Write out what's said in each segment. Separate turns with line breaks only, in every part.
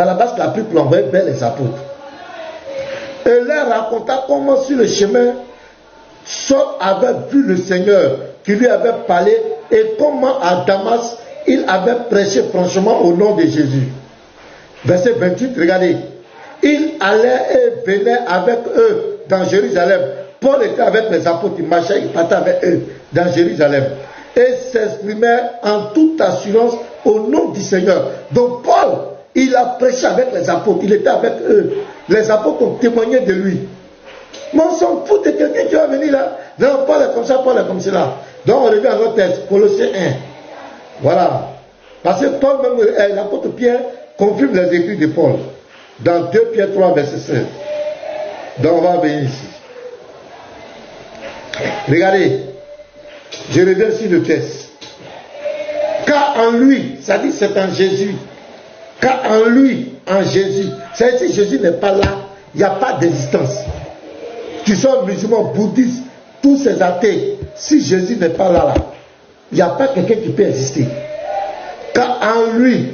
Barnabas l'a pris pour l'envoyer vers les apôtres. Et leur raconta comment sur le chemin, Saul avait vu le Seigneur qui lui avait parlé et comment à Damas, il avait prêché franchement au nom de Jésus. Verset 28, regardez. Il allait et venait avec eux dans Jérusalem. Paul était avec les apôtres, il marchait, il partait avec eux dans Jérusalem. Et s'exprimait en toute assurance au nom du Seigneur. Donc Paul, il a prêché avec les apôtres, il était avec eux. Les apôtres ont témoigné de lui. Mais on s'en fout de quelqu'un qui va venir là. Non, Paul est comme ça, Paul est comme cela. Donc on revient à notre texte, Colossiens 1. Voilà. Parce que Paul, même l'apôtre Pierre, confirme les écrits de Paul. Dans 2 Pierre 3, verset 16. Donc on va venir ici. Regardez. Je reviens sur le texte. Car en lui, ça dit c'est en Jésus. Car en lui, en Jésus, ça dit si Jésus n'est pas là, il n'y a pas d'existence. Tu sois musulman, bouddhiste, tous ces athées, si Jésus n'est pas là, il n'y a pas quelqu'un qui peut exister. Car en lui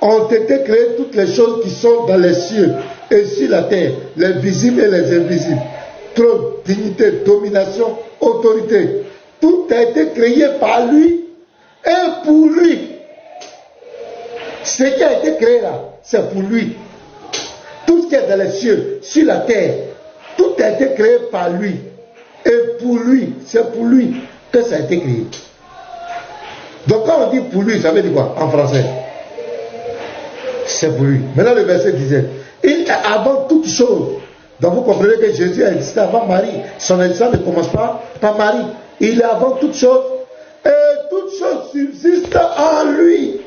ont été créées toutes les choses qui sont dans les cieux et sur la terre, les visibles et les invisibles. Trône, dignité, domination, autorité. Tout a été créé par lui et pour lui. Ce qui a été créé là, c'est pour lui. Tout ce qui est dans les cieux, sur la terre, tout a été créé par lui. Et pour lui, c'est pour lui que ça a été créé. Donc quand on dit pour lui, ça veut dire quoi en français? C'est pour lui. Maintenant le verset disait, il est avant toute chose. Donc vous comprenez que Jésus a existé avant Marie. Son existence ne commence pas par Marie. Il est avant toute chose. Et toute chose subsiste en lui.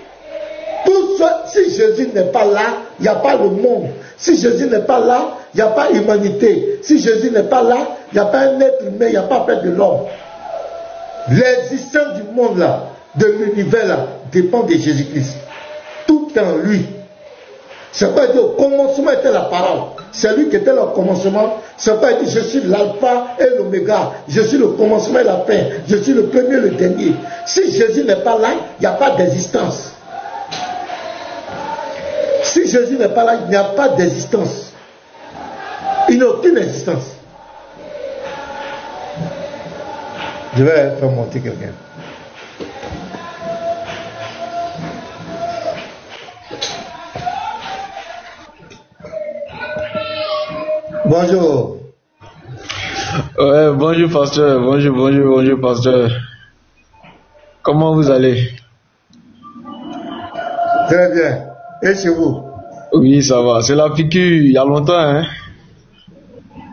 Si Jésus n'est pas là, il n'y a pas le monde. Si Jésus n'est pas là, il n'y a pas l'humanité. Si Jésus n'est pas là, il n'y a pas un être humain, il n'y a pas fait de l'homme. L'existence du monde là, de l'univers là, dépend de Jésus-Christ. Tout est en lui. C'est quoi il dit au commencement était la parole. C'est lui qui était le commencement. C'est quoi il dit je suis l'alpha et l'oméga. Je suis le commencement et la fin. Je suis le premier et le dernier. Si Jésus n'est pas là, il n'y a pas d'existence. Si Jésus n'est pas là, il n'y a pas d'existence. Il n'a aucune existence. Je vais faire monter quelqu'un. Bonjour.
Ouais, bonjour pasteur. Bonjour pasteur. Comment vous allez?
Très bien. Et chez vous?
Oui, ça va. C'est la piqûre, il y a longtemps, hein?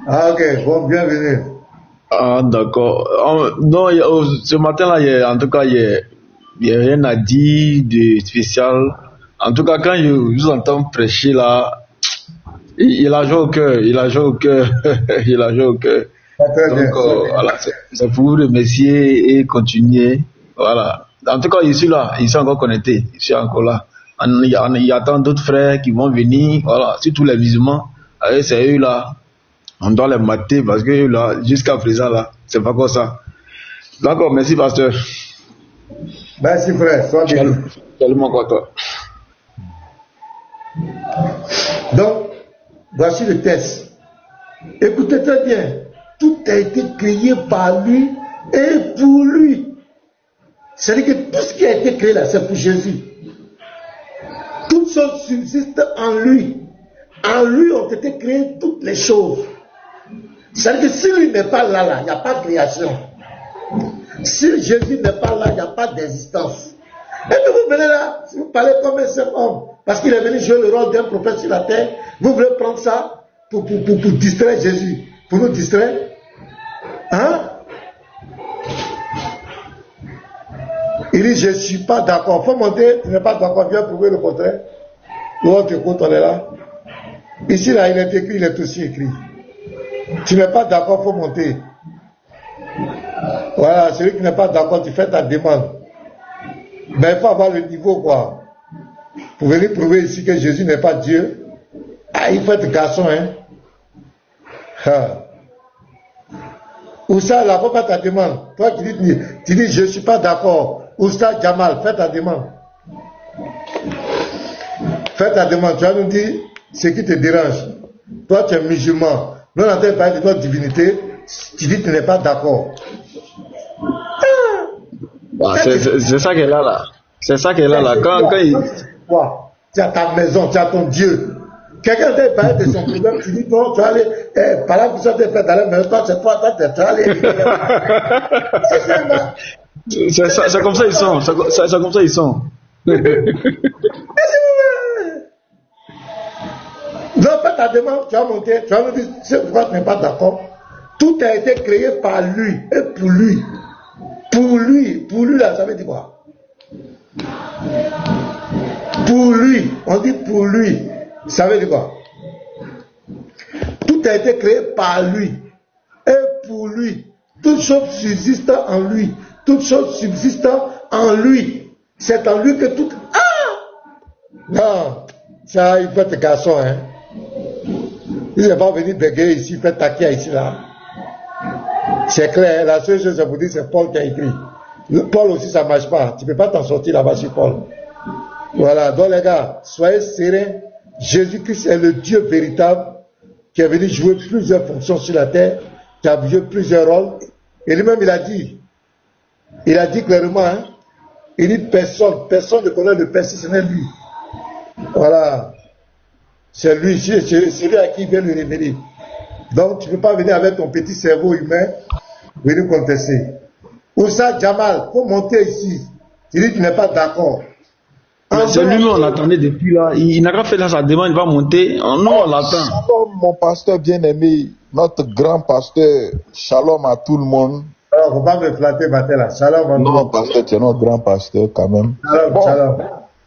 Ah, ok. Bon, bienvenue.
Ah, d'accord. Non, ce matin-là, en tout cas, il n'y a rien à dire de spécial. En tout cas, quand je vous entends prêcher là, il a joué au cœur. Il a joué au cœur. Donc, voilà, c'est pour vous remercier et continuer. Voilà. En tout cas, je suis là. Je suis encore connecté. Je suis encore là. Il y a tant d'autres frères qui vont venir. Voilà. Surtout les musulmans. C'est eux là. On doit les mater parce que là, jusqu'à présent là, c'est pas comme ça. D'accord. Merci, pasteur.
Merci, frère. Sois bien.
Tellement content.
Donc, voici le texte. Écoutez très bien. Tout a été créé par lui et pour lui. C'est-à-dire que tout ce qui a été créé là, c'est pour Jésus. Toutes choses subsistent en lui. En lui ont été créées toutes les choses. C'est-à-dire que si lui n'est pas là, il n'y a pas de création. Si Jésus n'est pas là, il n'y a pas d'existence. Et puis vous venez là, vous parlez comme un seul homme, parce qu'il est venu jouer le rôle d'un prophète sur la terre, vous voulez prendre ça pour distraire Jésus, pour nous distraire. Hein? Il dit, je ne suis pas d'accord. Il faut monter, tu n'es pas d'accord, viens prouver le contraire. Nous on t'écoute, on est là. Ici, là, il est écrit, il est aussi écrit. Tu n'es pas d'accord, il faut monter. Voilà, celui qui n'est pas d'accord, tu fais ta demande. Mais il faut avoir le niveau, quoi. Pour venir prouver ici que Jésus n'est pas Dieu. Ah, il faut être garçon, hein. Oussa, là, faut pas ta demande. Toi qui dis, tu dis, je ne suis pas d'accord. Oussa Jamal, fais ta demande. fais ta demande. Tu vas nous dire ce qui te dérange. Toi, tu es musulman. Nous, on entend parler de notre divinité. Tu dis que tu n'es pas d'accord.
C'est ça qu'elle a là. C'est ça qu'elle a là. Quand il...
Tu as ta maison, tu as ton Dieu. Quelqu'un t'a parlé de son problème, tu dis non, tu vas aller, par là, vous avez fait dans la maison, toi, c'est toi, tu vas aller.
C'est comme ça ils sont. C'est comme ça ils sont.
Non, fais ta demande, tu vas monter, tu vas nous dire, c'est pourquoi tu n'es pas d'accord. Tout a été créé par lui et pour lui. Pour lui là, ça veut dire quoi? Pour lui, on dit pour lui, ça veut dire quoi? Tout a été créé par lui et pour lui. Toutes choses subsistent en lui. Toutes choses subsistent en lui. C'est en lui que tout... Ah! Non, ça, il faut être garçon, hein. Il n'est pas venu bégayer ici, il fait taquer ici, là. C'est clair, la seule chose, c'est pour dire, c'est Paul qui a écrit. Paul aussi, ça ne marche pas. Tu ne peux pas t'en sortir là-bas sur Paul. Voilà, donc les gars, soyez sereins. Jésus-Christ est le Dieu véritable qui est venu jouer plusieurs fonctions sur la terre, qui a joué plusieurs rôles. Et lui-même, il a dit clairement, hein, il dit personne ne connaît le Père si ce n'est lui. Voilà. C'est lui, c'est lui à qui il vient le révéler. Donc, tu ne peux pas venir avec ton petit cerveau humain, venir contester. Oussa Jamal, il faut monter ici. Tu dis que tu n'es pas d'accord.
C'est lui, on l'attendait depuis là. Il n'a pas fait là sa demande, il va monter. Non, on l'attend.
Shalom, mon pasteur bien-aimé, notre grand pasteur. Shalom à tout le monde.
Alors, faut pas me flatter, Matela. Shalom.
Non, pasteur, tu es notre grand pasteur quand même.
Shalom,
bon,
shalom.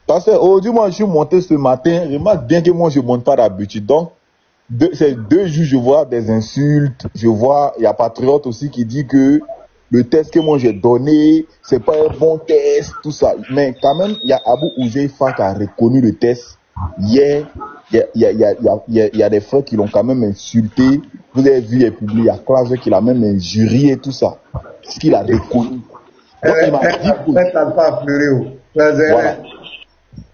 Pasteur, aujourd'hui, moi, je suis monté ce matin. Remarque bien que moi, je ne monte pas d'habitude. Donc, ces 2 jours, je vois des insultes. Je vois, il y a Patriote aussi qui dit que le test que moi j'ai donné, c'est pas un bon test, tout ça. Mais quand même, il y a Abou Ouzeifa qui a reconnu le test. Hier, il y a des frères qui l'ont quand même insulté. Vous avez vu, il est publié, il y a Clave qui l'a même injurié et tout ça. Ce qu'il a reconnu. Donc, il m'a dit voilà.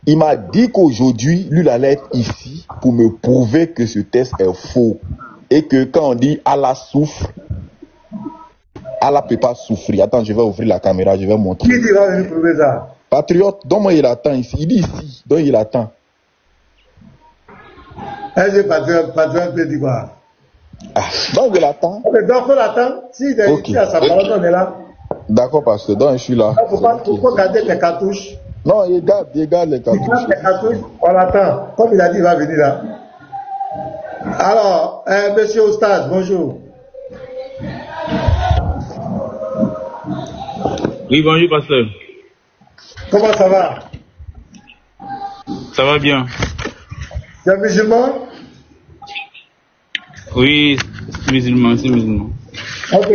Il m'a dit qu'aujourd'hui, lui, il allait être ici pour me prouver que ce test est faux. Et que quand on dit Allah souffre, Allah ne peut pas souffrir. Attends, je vais ouvrir la caméra, je vais montrer.
Qui va venir prouver ça?
Patriote, donc il attend ici. Il dit ici, donc il attend.
Est-ce que Patriote peut dire quoi?
Donc il attend.
Ok, donc il faut l'attendre. S'il est ici à sa parole, on est là.
D'accord, pasteur, donc je suis là.
Il faut garder tes cartouches.
Non, il garde les cartouches.
Il garde les cartouches, on l'attend. Comme il a dit, il va venir là. Alors, monsieur Oustaz, bonjour.
Oui, bonjour, pasteur.
Comment ça va?
Ça va bien.
Tu es musulman?
Oui, c'est musulman.
Ok.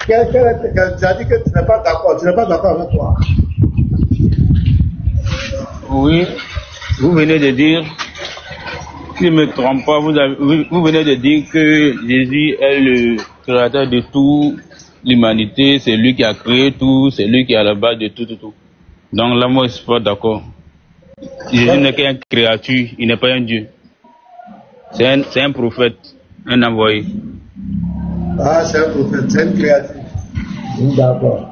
Tu as dit que tu n'es pas d'accord. Tu n'es pas d'accord avec toi.
Oui, vous venez de dire, si je ne me trompe pas, vous venez de dire que Jésus est le créateur de tout. L'humanité, c'est lui qui a créé tout, c'est lui qui est à la base de tout. Donc là, moi, je ne suis pas d'accord. Jésus n'est qu'une créature, il n'est pas un Dieu. C'est un prophète, un envoyé.
Ah, c'est un prophète, c'est une créature. D'accord.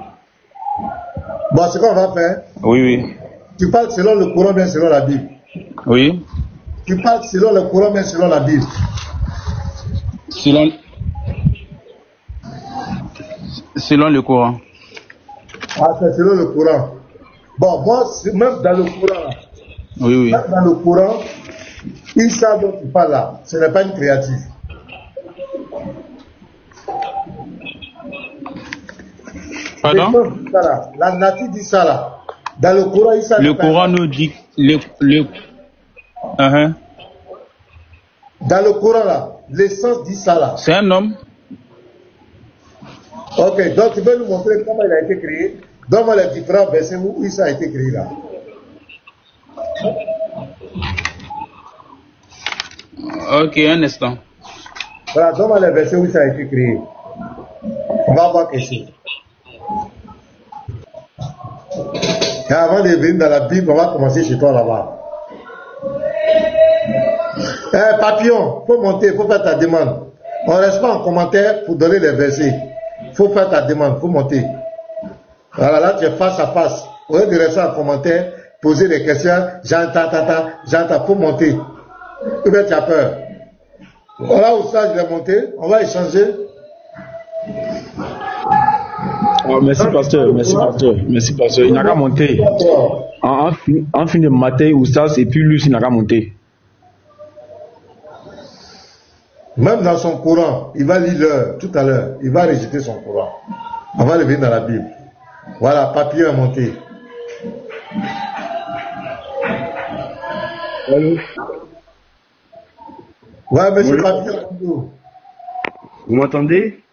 Bon, ce qu'on va faire.
Oui.
Tu parles selon le Coran, bien selon la Bible.
Oui.
Tu parles selon le Coran, bien selon la Bible.
Selon le Coran.
Ah, c'est selon le Coran. Bon, moi, même dans le Coran,
oui.
Même dans le Coran, Issa dont tu parles là, ce n'est pas une créature.
Pardon?
La nature dit ça là. Dans le Coran, Issa.
Le Coran nous dit.
Dans le Coran là, l'essence dit ça là.
C'est un homme.
Ok, donc tu peux nous montrer comment il a été créé. Donne-moi les différents versets où Issa a été créé là.
Ok, un instant.
Voilà, donne-moi les versets où ça a été créé. On va voir quelque chose. Et avant de venir dans la Bible, on va commencer chez toi là-bas. Papillon, faut monter, faut faire ta demande. On ne reste pas en commentaire pour donner les versets. Faut faire ta demande, faut monter. Voilà, là tu es face à face. Au lieu de rester en commentaire, poser des questions, j'entends, faut monter. Ou bien tu as peur. Voilà où ça, je vais monter, on va échanger.
Oh, merci pasteur. Il n'a qu'à monter. En fin de matin, Oustaz, et puis lui, il n'a qu'à monter.
Même dans son Coran, il va lire l'heure, tout à l'heure, il va rejeter son Coran. On va le voir dans la Bible. Voilà, Papillon est monté.
Allô?
Ouais, monsieur
Oui.
Papillon.
Vous m'entendez?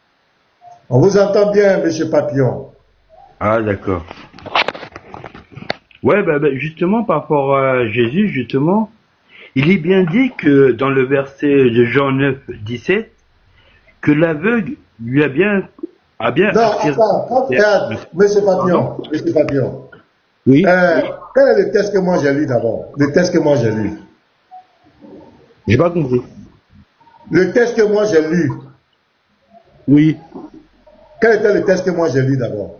On vous entend bien, monsieur Papillon.
Ah, d'accord. Ouais, justement, par rapport à Jésus, justement, il est bien dit que dans le verset de Jean 9, 17, que l'aveugle lui a bien
Non,
attiré.
monsieur Papillon.
Oui.
Quel est le texte que moi j'ai lu d'abord? Le texte que moi j'ai lu.
J'ai pas compris.
Le texte que moi j'ai lu.
Oui.
Quel était le texte que moi j'ai lu d'abord?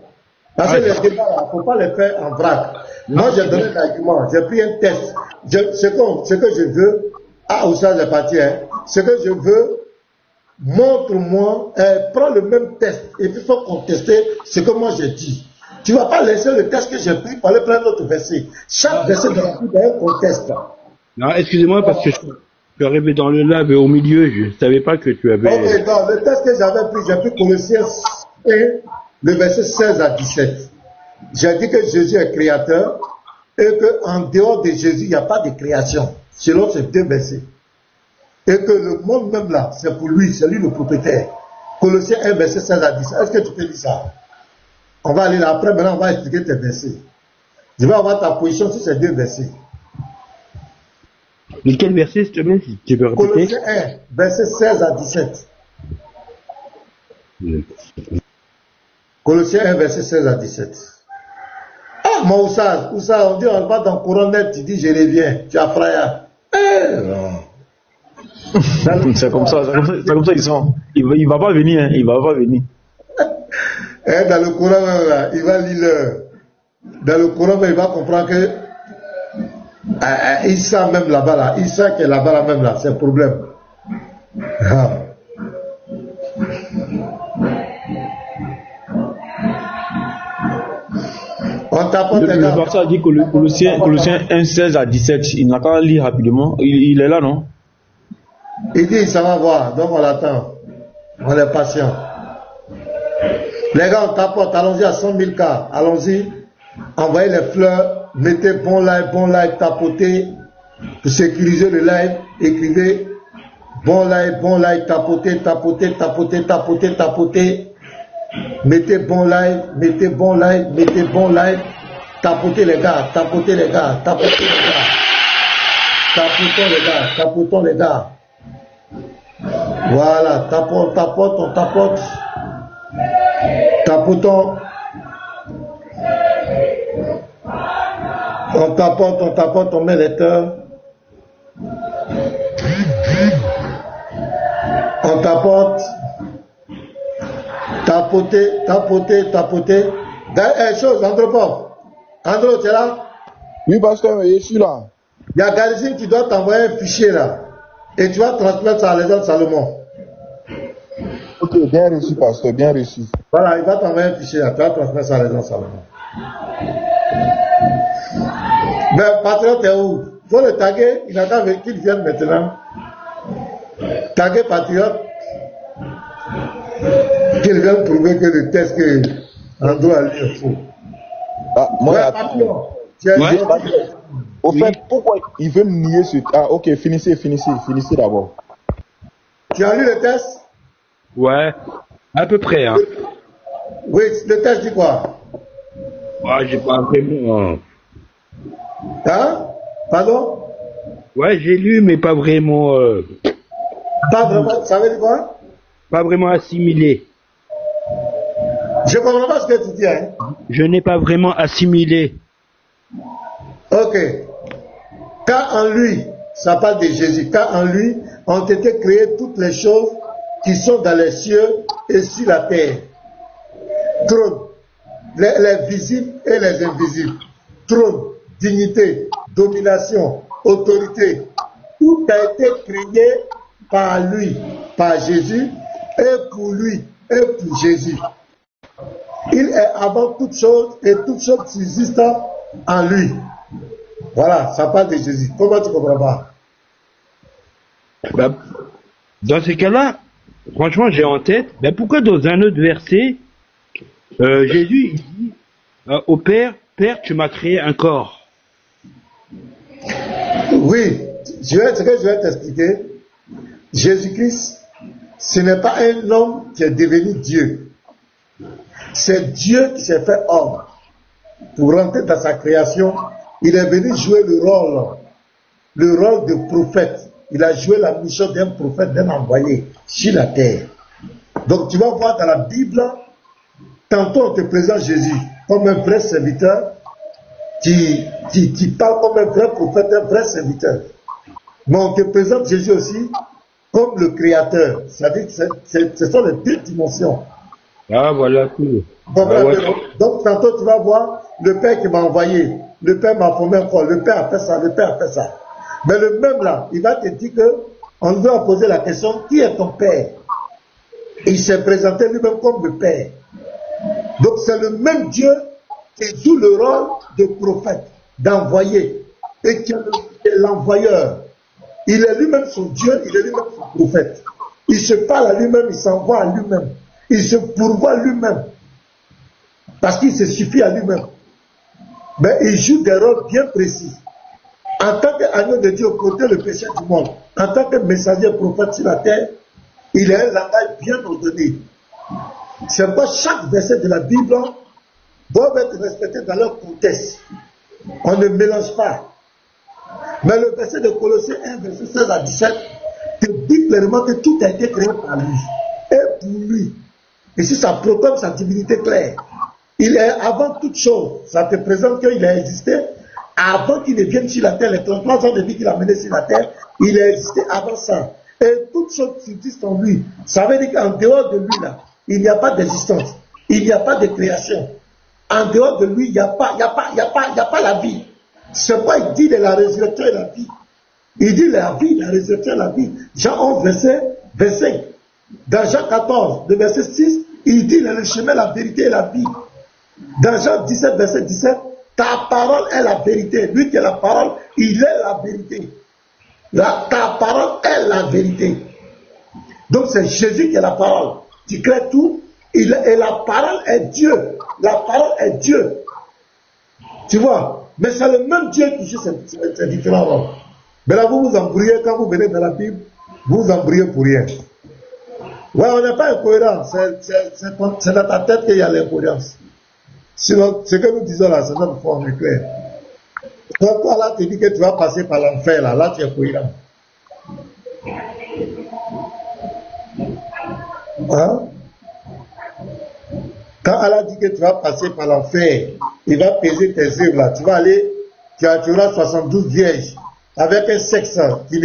Parce que les débats là, il ne faut pas les faire en vrac. Moi j'ai donné l'argument, j'ai pris un texte. Ce que je veux, où ça j'ai parti, ce que je veux, montre-moi, prends le même texte et puis il faut contester ce que moi j'ai dit. Tu ne vas pas laisser le texte que j'ai pris pour aller prendre l'autre verset. Chaque verset de la Bible est un contexte.
Non, excusez-moi parce que je suis arrivé dans le lab et au milieu, je savais pas que tu avais.
Ok, dans le texte que j'avais pris, j'ai pris Colossiens 1, le verset 16 à 17. J'ai dit que Jésus est créateur et qu'en dehors de Jésus, il n'y a pas de création, selon ces deux versets. Et que le monde même là, c'est pour lui, c'est lui le propriétaire. Colossiens 1, verset 16 à 17. Est-ce que tu peux dire ça? On va aller là, après, maintenant on va expliquer tes versets. Je vais avoir ta position sur ces deux versets.
Mais quel verset, s'il te plaît, si tu peux répéter?
Colossiens 1, verset 16 à 17. Colossiens 1, verset 16 à 17. Ah, mon Oussaz, on dit on va dans le Coran net, tu dis je reviens, tu as frère. Non.
C'est comme ça ils sont. Il va pas venir, hein, il va pas venir.
Dans le Coran, là, il va lire dans le Coran, il va comprendre que Issa même là-bas, là, Issa qui est là-bas, là, même là, c'est un problème. Ah. On t'apporte
Le verset a dit que Colossiens 1, 16 à 17, il n'a qu'à lire rapidement. Il est là, non?
Il dit, ça va voir, donc on l'attend. On est patient. Les gars, on t'apporte, allons-y à 100 000 cas, allons-y. Envoyez les fleurs, mettez bon like, tapotez, pour sécuriser le live, écrivez bon like, tapotez. Mettez bon like, tapotez les gars. Tapotons les gars. Voilà, on tapote. Tapotons. On tapote, on met les cœurs. On tapote. Tapoter. Chose, Andro, tu es là?
Oui, pasteur, je suis là.
Il y a Galizine qui doit t'envoyer un fichier là. Et tu vas transmettre ça à Alexandre Salomon.
Ok, bien reçu, pasteur, bien reçu.
Voilà, il va t'envoyer un fichier là. Tu vas transmettre ça à Alexandre Salomon. Mais Patriote est où? Il faut le taguer. Il n'a qu'à qu'il vienne maintenant. Taguer Patriote. Qu'il vienne prouver que le test que Andro a lu est faux.
Ah, moi,
Ouais, Papillon. Tu es
Ouais.
au fait, pourquoi ils veulent nier ce... Ah, ok, finissez d'abord.
Tu as lu le test?
Ouais. À peu près, hein.
Oui, le test dit quoi?
Ouais, j'ai pas vraiment.
Hein? Pardon?
Ouais, j'ai lu, mais pas vraiment.
Pas vraiment, ça veut dire quoi?
Pas vraiment assimilé.
Je comprends pas ce que tu dis, hein?
Je n'ai pas vraiment assimilé.
Ok. Car en lui, ça parle de Jésus. Car en lui ont été créées toutes les choses qui sont dans les cieux et sur la terre. Trône, les visibles et les invisibles. Trône, dignité, domination, autorité. Tout a été créé par lui, par Jésus, et pour lui, et pour Jésus. Il est avant toute chose et toute chose subsiste en lui. Voilà, ça parle de Jésus. Comment tu comprends pas?
Ben, dans ces cas-là, franchement, j'ai en tête, ben pourquoi dans un autre verset, Jésus il dit au Père, Père, tu m'as créé un corps.
Oui, ce que je vais t'expliquer, Jésus-Christ, ce n'est pas un homme qui est devenu Dieu. C'est Dieu qui s'est fait homme. Pour rentrer dans sa création, il est venu jouer le rôle de prophète. Il a joué la mission d'un prophète, d'un envoyé sur la terre. Donc tu vas voir dans la Bible, tantôt on te présente Jésus comme un vrai serviteur, qui parle comme un vrai prophète, un vrai serviteur. Mais on te présente Jésus aussi comme le créateur. C'est-à-dire que ce sont les deux dimensions.
Ah, voilà tout.
Donc tantôt tu vas voir le Père qui m'a envoyé, le Père m'a formé un corps, le Père a fait ça, le Père a fait ça. Mais le même là, il va te dire que on doit poser la question, qui est ton Père? Et il s'est présenté lui-même comme le Père. Donc c'est le même Dieu qui joue le rôle de prophète, d'envoyé, et qui est l'envoyeur. Il est lui-même son Dieu, il est lui-même son prophète. Il se parle à lui-même, il s'envoie à lui-même. Il se pourvoit lui-même. Parce qu'il se suffit à lui-même. Mais il joue des rôles bien précis. En tant qu'agneau de Dieu, côté le péché du monde, en tant que messager prophète sur la terre, il est la taille bien ordonnée. C'est pourquoi chaque verset de la Bible doit être respecté dans leur contexte. On ne mélange pas. Mais le verset de Colossiens 1, verset 16 à 17, te dit clairement que tout a été créé par lui et pour lui. Et si ça proclame sa divinité claire, il est avant toute chose. Ça te présente qu'il a existé avant qu'il ne vienne sur la terre. Les 33 ans de vie qu'il a mené sur la terre, il a existé avant ça. Et toute chose subsiste en lui. Ça veut dire qu'en dehors de lui, là, il n'y a pas d'existence. Il n'y a pas de création. En dehors de lui, il n'y a pas la vie. C'est pourquoi il dit de la résurrection et la vie. Il dit la vie, la résurrection et la vie. Jean 11, verset. Dans Jean 14, le verset 6, il dit le chemin, la vérité et la vie. Dans Jean 17, verset 17, ta parole est la vérité. Lui qui est la parole, il est la vérité. Ta parole est la vérité. Donc c'est Jésus qui est la parole. Tu crées tout, et la parole est Dieu. La parole est Dieu. Tu vois? Mais c'est le même Dieu qui joue ces différents rôles. Mais là, vous vous embrouillez quand vous venez dans la Bible, vous vous embrouillez pour rien. Ouais, on n'est pas incohérent. C'est dans ta tête qu'il y a l'incohérence. Sinon, ce que nous disons là, c'est notre forme claire. Quand toi là, tu dis que tu vas passer par l'enfer, là tu es cohérent. Hein? Quand Allah dit que tu vas passer par l'enfer, il va peser tes œuvres là. Tu vas aller, tu auras 72 vierges avec un sexe qui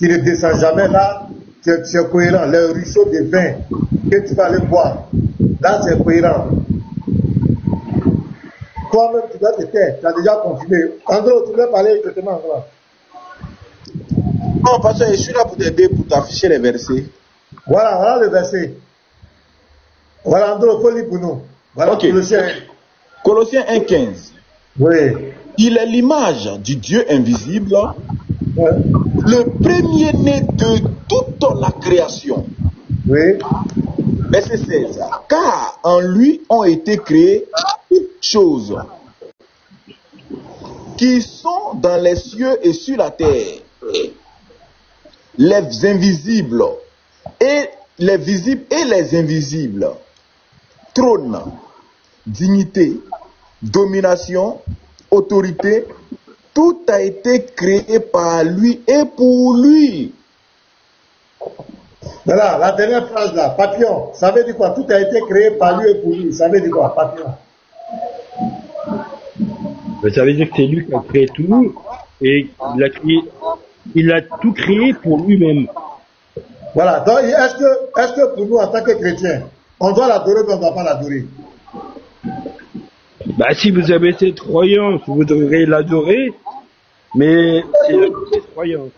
ne descend jamais là. Tu es cohérent. Le ruisseau de vin que tu vas aller boire, là c'est cohérent. Toi-même tu dois te taire. Tu as déjà confirmé. André, tu voulais parler exactement là.
Non, parce que je suis là pour t'aider, pour t'afficher les versets.
Voilà le verset. Voilà, André, il faut lire pour nous. Voilà,
okay. Colossiens 1,15.
Oui.
Il est l'image du Dieu invisible,
ouais.
Le premier-né de toute la création.
Oui.
Verset 16. Car en lui ont été créées toutes choses qui sont dans les cieux et sur la terre, les invisibles et les visibles et les invisibles, trône, dignité, domination, autorité, tout a été créé par lui et pour lui.
Voilà, la dernière phrase là, papillon, ça veut dire quoi? Tout a été créé par lui et pour lui. Ça veut dire quoi, papillon?
Ça veut dire que c'est lui qui a créé tout et il a tout créé pour lui-même.
Voilà. Donc, est-ce que pour nous, en tant que chrétiens, on doit l'adorer ou on ne doit pas l'adorer?
Bah, si vous avez cette croyance, vous devrez l'adorer, mais c'est la croyance.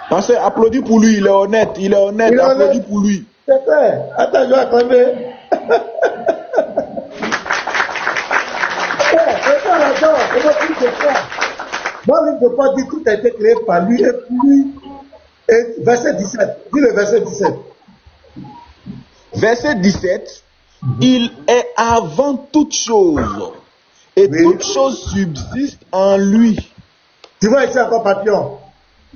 Pensez, applaudis pour lui, il est honnête, applaudis pour lui.
C'est clair. Attends, je vais accorder. Dans le livre de Paul dit tout a été créé par lui et pour lui. Et verset 17. Dis le verset 17.
Verset 17. Il est avant toute chose. Et
Oui.
toute chose subsiste en lui.
Tu vois ici encore papillon.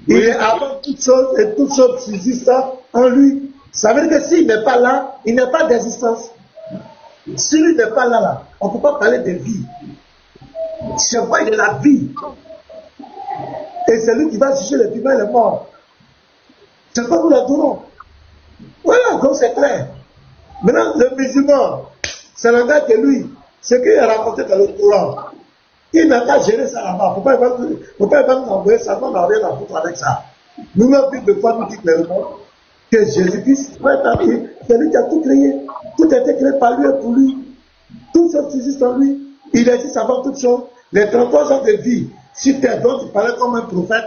Il est avant toute chose et toute chose subsiste en lui. Ça veut dire que s'il n'est pas là, il n'y a pas d'existence. S'il n'est pas là, on ne peut pas parler de vie. C'est vrai, il est la vie. Et c'est lui qui va juger les vivants et les morts. C'est quoi nous l'adorons. Voilà, donc c'est clair. Maintenant, le musulman, c'est l'engagement que lui, ce qu'il a raconté dans le Coran. Il n'a qu'à gérer ça là-bas. Faut pas nous envoyer ça, on n'a rien à foutre avec ça. Nous-mêmes, plus de fois, nous disons clairement que Jésus-Christ, c'est lui qui a tout créé. Tout a été créé par lui et pour lui. Tout ça existe en lui. Il existe avant toute chose. Les 33 ans de vie, si tu es dont tu parlais comme un prophète,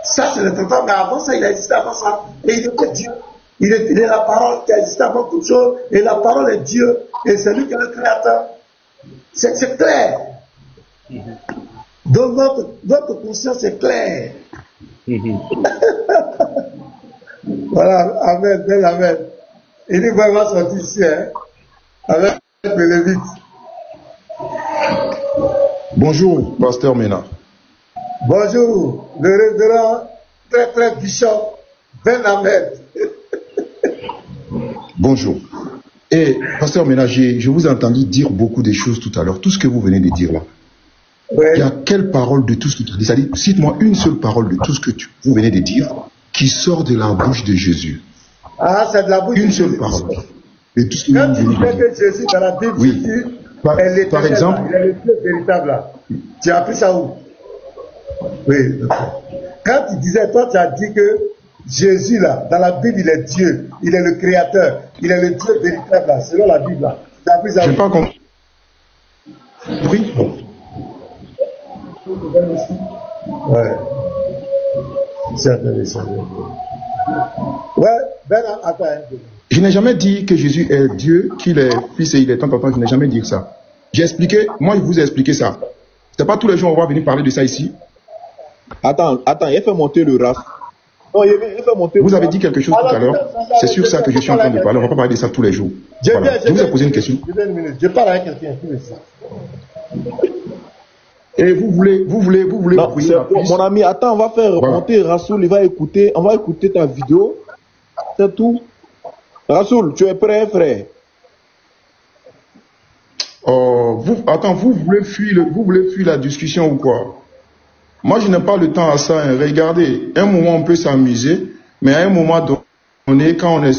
ça c'est le 33 ans, mais avant ça, il a existé avant ça. Et il était Dieu. Il est la parole qui a existé avant toute chose. Et la parole est Dieu. Et c'est lui qui est le créateur. C'est clair. Donc notre conscience est claire. Voilà, amen, bel amen. Il est vraiment sorti ici, hein, avec le Lévite.
Bonjour, pasteur Mena.
Bonjour, le révérend très bishop Ben Ahmed.
Bonjour. Et pasteur Mena, je vous ai entendu dire beaucoup de choses tout à l'heure, tout ce que vous venez de dire là.
Oui.
Il y a quelle parole de tout ce que tu as dit? C'est-à-dire, cite-moi une seule parole de tout ce que vous venez de dire qui sort de la bouche de Jésus.
Ah, c'est de la bouche de
Une
Jésus.
seule parole. Et tout ce que
Quand
vous
tu
venez de
disais
dire.
que Jésus dans la Bible,
Oui.
dit,
Par exemple,
il est le Dieu véritable là. Tu as appris ça où? Oui. Quand tu disais, toi tu as dit que Jésus là, dans la Bible il est Dieu, il est le créateur, il est le Dieu véritable là, selon la Bible là. Tu as appris ça
je
où?
n'ai pas compris.
Ouais. C'est intéressant. Ouais, Ben, attends un peu.
Je n'ai jamais dit que Jésus est Dieu, qu'il est fils et il est tant. Je n'ai jamais dit ça. J'ai expliqué, moi je vous ai expliqué ça. C'est pas tous les jours on va venir parler de ça ici.
Attends, il fait monter le RAF. Non, il fait monter
Vous avez dit quelque chose tout à l'heure. C'est sur ça que je suis en train de parler. On ne va pas parler de ça tous les jours. Voilà. Je vous ai posé une question.
Je parle avec quelqu'un qui me dit ça.
Et vous voulez
Non,
prier
c'est
la plus.
mon ami, attends, on va faire remonter Rassoul, il va écouter, on va écouter ta vidéo. C'est tout. Rassoul, tu es prêt, frère?
Oh, vous voulez fuir la discussion ou quoi? Moi, je n'ai pas le temps à ça. Hein. Regardez, un moment on peut s'amuser, mais à un moment donné, quand on est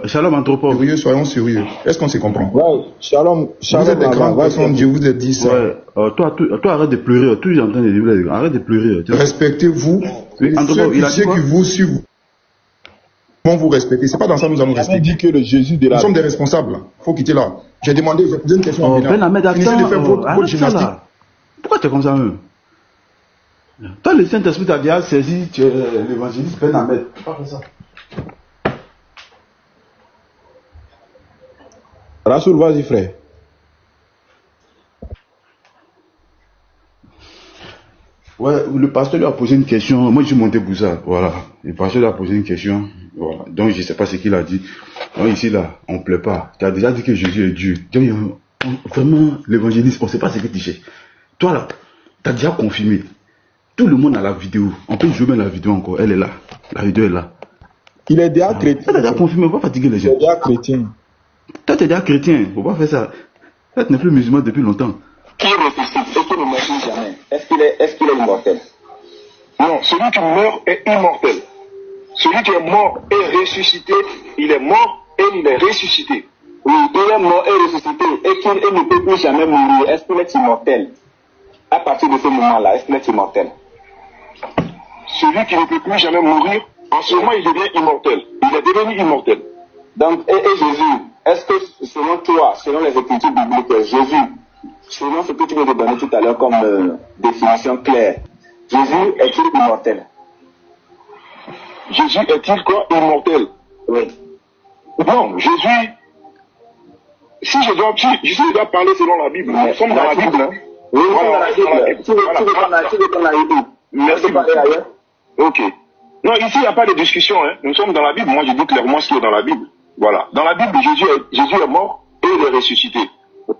Shalom Anthropo.
sérieux, soyons sérieux. Est-ce qu'on se comprend?
Ouais, shalom,
Vous êtes des grandes personnes, je vous ai dit ça.
Ouais, toi arrête de pleurer. Tout j'ai entendu dire, arrête de pleurer.
Respectez-vous.
Oui, Anthropo, il a dit
Ceux
quoi?
qui vous suivent vont vous respecter. C'est pas dans ça que nous allons
Il a
respecter.
dit que le Jésus de
Nous
la...
sommes des responsables. Il faut quitter là. J'ai posé une question
Oh,
à
Ben Ahmed,
Finissez de faire
attends,
votre
arrête ça
gymnastique.
là. Pourquoi tu es comme ça, même? Toi, le Saint-Esprit t'a déjà saisi, tu es l'évangéliste Ben Ahmed. Tu pas fait ça.
Rassoul, vas-y, frère.
Ouais, le pasteur lui a posé une question. Moi, je suis monté pour ça. Voilà. Le pasteur lui a posé une question. Voilà. Donc, je ne sais pas ce qu'il a dit. Donc, ici, là, on ne plaît pas. Tu as déjà dit que Jésus est Dieu. Donc, vraiment, l'évangéliste, on ne sait pas ce que tu sais. Toi, là, tu as déjà confirmé. Tout le monde a la vidéo. On peut jouer même la vidéo encore. Elle est là. La vidéo est là.
Il est déjà chrétien.
Elle a déjà confirmé. On ne va pas fatiguer les
Il
gens.
est déjà chrétien.
Toi, tu es déjà chrétien. Il ne faut pas faire ça. Toi, tu n'es plus musulman depuis longtemps.
Qui ressuscite et qui ne meurt plus jamais, est-ce qu'il est immortel? Non, celui qui meurt est immortel. Celui qui est mort est ressuscité, il est mort et il est ressuscité. Oui, il est mort et ressuscité et qu'il ne peut plus jamais mourir. Est-ce qu'il est immortel? À partir de ce moment-là, est-ce qu'il est immortel? celui qui ne peut plus jamais mourir, en ce moment il devient immortel. Il est devenu immortel.
Donc, et Jésus, est-ce que selon toi, selon les écritures bibliques, Jésus, selon ce que tu viens de donner tout à l'heure comme définition claire, Jésus est-il immortel?
Jésus est-il quoi? Immortel?
Oui.
Non, Jésus, si je dois parler selon la Bible, nous sommes dans la Bible. Hein.
Oui, nous sommes dans la Bible. Tu veux qu'on aille où?
Merci beaucoup.
Ailleurs.
Ok. Non, ici, il n'y a pas de discussion. Hein. Nous sommes dans la Bible. Moi, je dis clairement ce qui est dans la Bible. Voilà. Dans la Bible, Jésus est mort et il est ressuscité.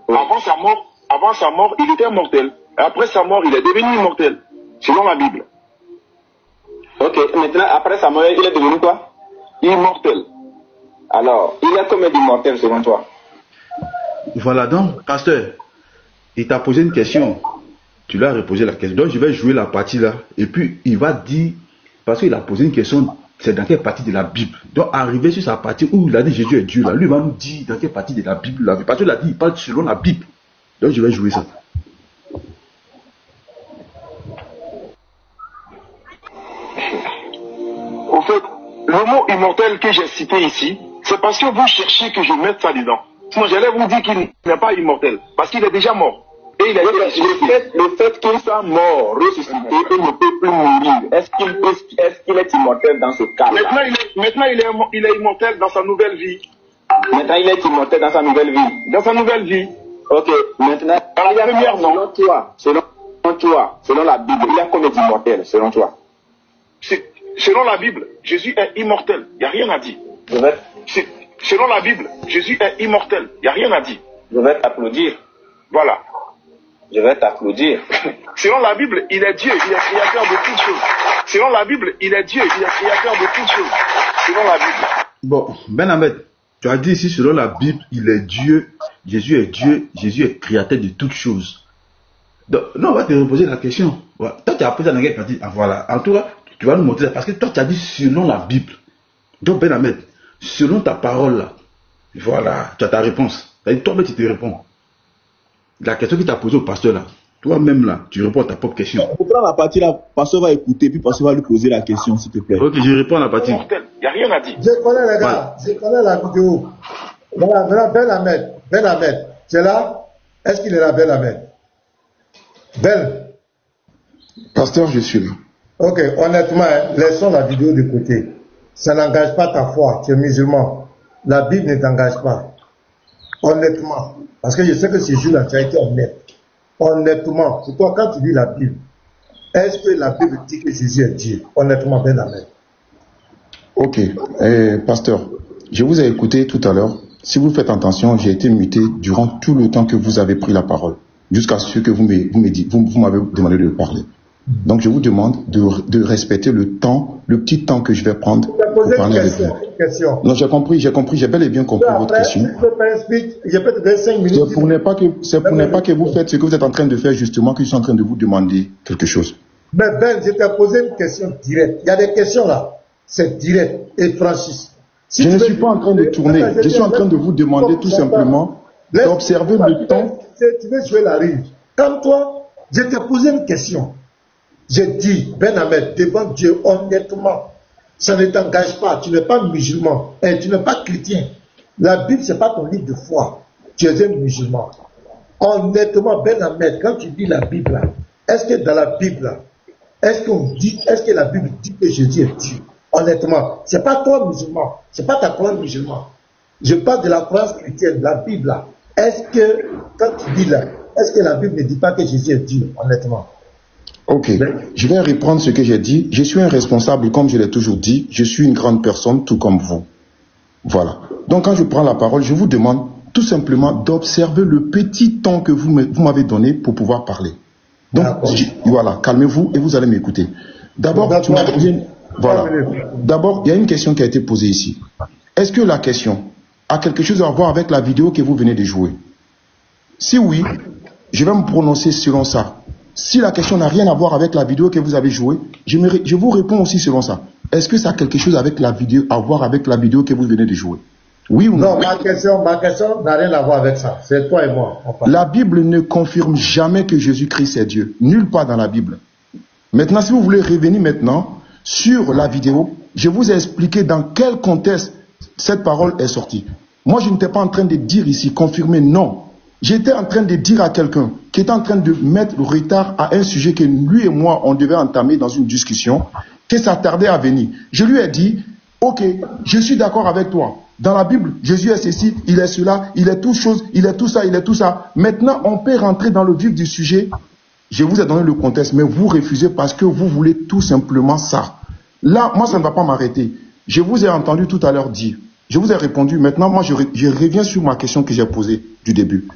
Avant sa mort, il était mortel. Et après sa mort, il est devenu immortel. Selon la Bible.
Ok. Maintenant, après sa mort, il est devenu quoi?
Immortel.
Alors, il est combien d'immortels selon toi?
Voilà, donc, pasteur, il t'a posé une question. Tu lui as reposé la question. Donc, je vais jouer la partie là. Et puis, il va dire, parce qu'il a posé une question, c'est dans quelle partie de la Bible. Donc, arriver sur sa partie où il a dit Jésus est Dieu, là, lui va nous dire dans quelle partie de la Bible il a vu. Parce qu'il a dit, il parle selon la Bible. Donc, je vais jouer ça.
Au fait, le mot immortel que j'ai cité ici, c'est parce que vous cherchez que je mette ça dedans. Sinon, j'allais vous dire qu'il n'est pas immortel. Parce qu'il est déjà mort. Et il est
le fait qu'il soit mort, ressuscité, il ne peut plus mourir. Est-ce qu'il est immortel dans ce cas-là?
Maintenant, il est immortel dans sa nouvelle vie.
Maintenant, il est immortel dans sa nouvelle vie.
Dans sa nouvelle vie.
Ok, maintenant,
dans la première, non.
Selon toi, selon la Bible, il y a combien d'immortels, selon toi?
Selon la Bible, Jésus est immortel. Il n'y a rien à dire. Selon la Bible, Jésus est immortel. Il n'y a rien à dire.
Je vais t'applaudir.
Voilà.
Je vais t'applaudir.
Selon la Bible, il est Dieu, il est créateur de toutes choses. Selon la Bible, il est Dieu, il est créateur de toutes choses. Selon la Bible.
Bon, Ben Ahmed, tu as dit ici, selon la Bible, il est Dieu, Jésus est créateur de toutes choses. Donc, non, on va te reposer la question. Voilà. Toi, tu as posé dans quelle partie? Ah, voilà. En tout cas, tu vas nous montrer ça. Parce que toi, tu as dit selon la Bible. Donc, Ben Ahmed, selon ta parole là, voilà, tu as ta réponse. Toi-même, tu te réponds. La question qu'il t'a posée au pasteur là, toi-même là, tu réponds à ta propre question.
Pour prendre la partie là, pasteur va écouter, puis pasteur va lui poser la question, s'il te plaît.
Ok, je réponds à la partie.
Il n'y a rien à dire.
Je connais les gars, je connais la vidéo. Voilà, maintenant Ben Ahmed, tu es là? Est-ce qu'il est là, Ben Ahmed? Ben.
Pasteur, je suis là.
Ok, honnêtement, laissons la vidéo de côté. Ça n'engage pas ta foi, tu es musulman. La Bible ne t'engage pas. Honnêtement. Parce que je sais que ces jours-là, tu as été honnête. Honnêtement, c'est toi, quand tu lis la Bible, est-ce que la Bible dit que Jésus est Dieu? Honnêtement, Ben Ahmed.
Ok, pasteur, je vous ai écouté tout à l'heure. Si vous faites attention, j'ai été muté durant tout le temps que vous avez pris la parole, jusqu'à ce que vous m'avez demandé de parler. Donc je vous demande de respecter le temps, le petit temps que je vais prendre pour parler avec vous. Non, j'ai compris, j'ai bel et bien compris votre question. C'est pour ne pas que vous faites ce que vous êtes en train de faire, justement, que je suis en train de vous demander quelque chose.
Mais Ben, je t'ai posé une question directe. Il y a des questions là, c'est direct et franchise.
Je ne suis pas en train de tourner, je suis en train de vous demander tout simplement d'observer le temps.
Tu veux jouer la rue. Comme toi, je t'ai posé une question. J'ai dit, Ben Ahmed, devant Dieu, honnêtement, ça ne t'engage pas. Tu n'es pas musulman et tu n'es pas chrétien. La Bible, ce n'est pas ton livre de foi. Tu es un musulman. Honnêtement, Ben Ahmed, quand tu lis la Bible, est-ce que dans la Bible, est-ce que la Bible dit que Jésus est Dieu? Honnêtement, ce n'est pas toi musulman, ce n'est pas ta croyance musulmane. Je parle de la croyance chrétienne, la Bible. Est-ce que, quand tu dis là, est-ce que la Bible ne dit pas que Jésus est Dieu, honnêtement?
Ok, je vais reprendre ce que j'ai dit. Je suis un responsable, comme je l'ai toujours dit. Je suis une grande personne, tout comme vous. Voilà. Donc, quand je prends la parole, je vous demande tout simplement d'observer le petit temps que vous m'avez donné pour pouvoir parler. Donc, voilà, calmez-vous et vous allez m'écouter. D'abord, tu m'as posé voilà. D'abord, il y a une question qui a été posée ici. Est-ce que la question a quelque chose à voir avec la vidéo que vous venez de jouer? Si oui, je vais me prononcer selon ça. Si la question n'a rien à voir avec la vidéo que vous avez jouée, je vous réponds aussi selon ça. Est-ce que ça a quelque chose avec la vidéo, à voir avec la vidéo que vous venez de jouer? Oui ou non?
Non, ma question n'a rien à voir avec ça. C'est toi et moi.
La Bible ne confirme jamais que Jésus-Christ est Dieu. Nulle part dans la Bible. Maintenant, si vous voulez revenir maintenant sur la vidéo, je vous ai expliqué dans quel contexte cette parole est sortie. Moi, je n'étais pas en train de dire ici, confirmer, non. J'étais en train de dire à quelqu'un qui était en train de mettre le retard à un sujet que lui et moi, on devait entamer dans une discussion, que ça tardait à venir. Je lui ai dit, ok, je suis d'accord avec toi. Dans la Bible, Jésus est ceci, il est cela, il est toute chose, il est tout ça, il est tout ça. Maintenant, on peut rentrer dans le vif du sujet. Je vous ai donné le contexte, mais vous refusez parce que vous voulez tout simplement ça. Là, moi, ça ne va pas m'arrêter. Je vous ai entendu tout à l'heure dire. Je vous ai répondu. Maintenant, moi, je reviens sur ma question que j'ai posée du début.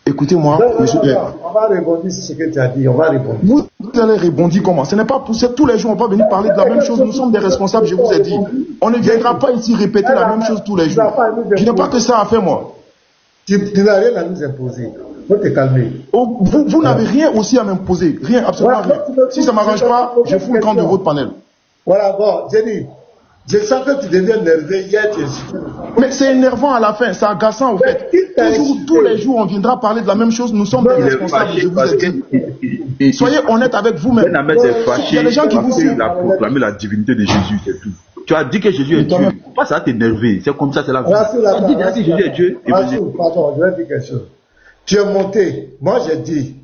Écoutez-moi, monsieur.
On va répondre sur ce que tu as dit. On va répondre.
Vous allez répondre comment? Ce n'est pas pour ça. Tous les jours, on va venir parler de la même chose. Nous sommes des responsables, je vous ai dit. On ne viendra pas ici répéter la même chose tous les jours. Je n'ai pas que ça à faire, moi.
Tu n'as rien à nous imposer. Il faut te calmer.
Oh, vous n'avez rien aussi à m'imposer. Rien, absolument rien. Si ça ne m'arrange pas, je fous le camp de votre panel.
Voilà, bon, Jenny. Je sens que tu deviens nerveux hier, tu es sûr.
Mais c'est énervant à la fin, c'est agaçant au fait. Tous les jours, on viendra parler de la même chose. Nous sommes des responsables, je vous ai dit. Soyez honnête avec vous-même. Il y a des gens qui vous suivent.
Il a proclamé la divinité de Jésus, c'est tout. Tu as dit que Jésus est Dieu. Pas ça t'énerver. C'est comme ça, c'est la vie. Tu as dit que Jésus est Dieu.
Pardon, je vais dire quelque chose. Tu es monté. Moi, j'ai dit.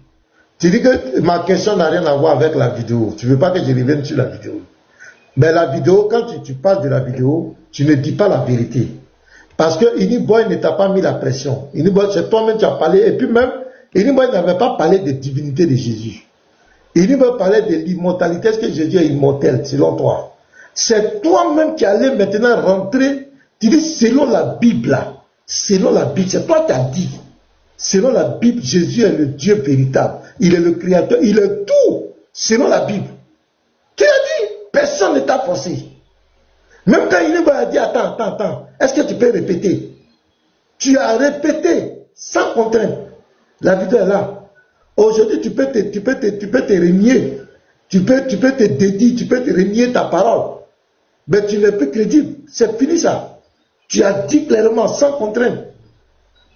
Tu dis que ma question n'a rien à voir avec la vidéo. Tu ne veux pas que je revienne sur la vidéo. Mais la vidéo, quand tu parles de la vidéo, tu ne dis pas la vérité. Parce que Iniboy ne t'a pas mis la pression. Iniboy, c'est toi-même qui as parlé. Et puis même, Iniboy n'avait pas parlé de divinité de Jésus. Iniboy parlait de l'immortalité. Est-ce que Jésus est immortel, selon toi? C'est toi-même qui allais maintenant rentrer. Tu dis, selon la Bible, là. Selon la Bible, c'est toi qui as dit. Selon la Bible, Jésus est le Dieu véritable. Il est le Créateur. Il est tout. Selon la Bible. Qui a dit? Personne ne t'a forcé. Même quand il a dit, attends, est-ce que tu peux répéter? Tu as répété sans contrainte. La vidéo est là. Aujourd'hui, tu peux te renier. Tu peux te dédier, tu peux te renier ta parole. Mais tu n'es plus crédible. C'est fini ça. Tu as dit clairement, sans contrainte.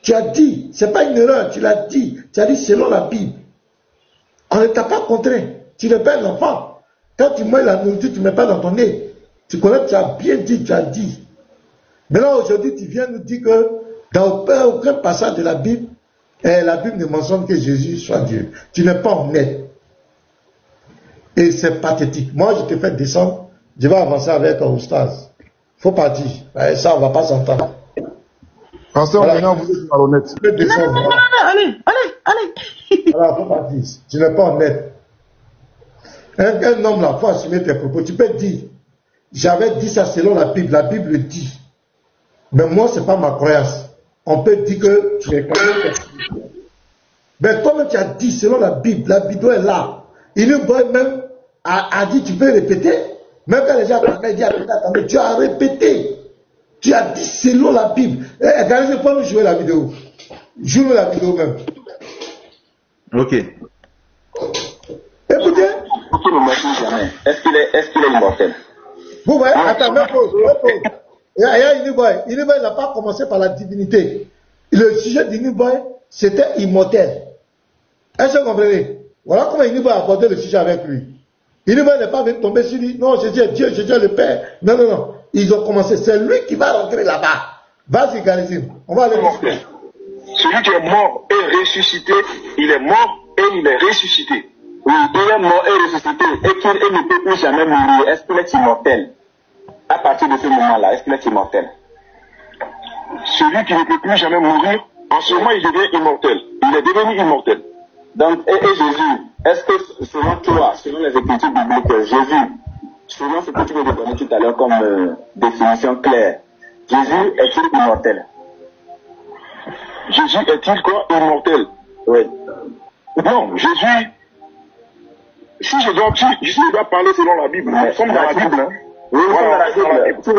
Tu as dit, c'est pas une erreur, tu l'as dit. Tu as dit selon la Bible. On ne t'a pas contraint. Tu n'es pas un enfant. Quand tu manges la nourriture, tu ne mets pas dans ton nez. Tu connais, tu as bien dit, tu as dit. Maintenant, aujourd'hui, tu viens nous dire que dans aucun passage de la Bible ne mentionne que Jésus soit Dieu. Tu n'es pas honnête. Et c'est pathétique. Moi, je te fais descendre. Je vais avancer avec Oustaz. Faut partir. Ça, on ne va pas s'entendre.
Pasteur, voilà. Maintenant, vous êtes malhonnête.
Tu peux descendre.
Non, allez.
Voilà, faut partir. Tu n'es pas honnête. Un homme là, il faut assumer tes propos. Tu peux dire, j'avais dit ça selon la Bible dit. Mais moi, ce n'est pas ma croyance. On peut dire que tu es quand même. Mais toi-même, tu as dit selon la Bible est là. Il nous voit même a dit, tu peux répéter. Même quand les gens parlaient, dit, attendez, tu as répété. Tu as dit selon la Bible. Regardez, je peux nous jouer la vidéo. Joue la vidéo même.
Ok.
Écoutez.
Qui ne meurt jamais. Est-ce qu'il est immortel?
Vous voyez, attends, même pause. Il y a Iniboy. Iniboy n'a pas commencé par la divinité. Le sujet d'Iniboy, c'était immortel. Est-ce que vous comprenez? Voilà comment Iniboy a abordé le sujet avec lui. Iniboy n'est pas venu tomber sur lui. Non, Jésus est Dieu, Jésus est le Père. Non. Ils ont commencé. C'est lui qui va rentrer là-bas. Vas-y, Garizim. On va aller voir.
Celui qui est mort et ressuscité, il est mort et il est ressuscité.
Oui, il est mort et ressuscité et qu'il ne peut plus jamais mourir. Est-ce qu'il est immortel? À partir de ce moment-là, est-ce qu'il est immortel?
Celui qui ne peut plus jamais mourir, en ce moment, il devient immortel. Il est devenu immortel.
Donc, et Jésus, est-ce que selon toi, selon les écritures bibliques, Jésus, selon ce que tu veux donner tout à l'heure comme définition claire, Jésus est-il immortel?
Jésus est-il quoi? Immortel?
Oui.
Non, Jésus, si je dois parler selon la Bible, nous sommes dans la Bible. Hein.
Oui, nous sommes dans la Bible. Tu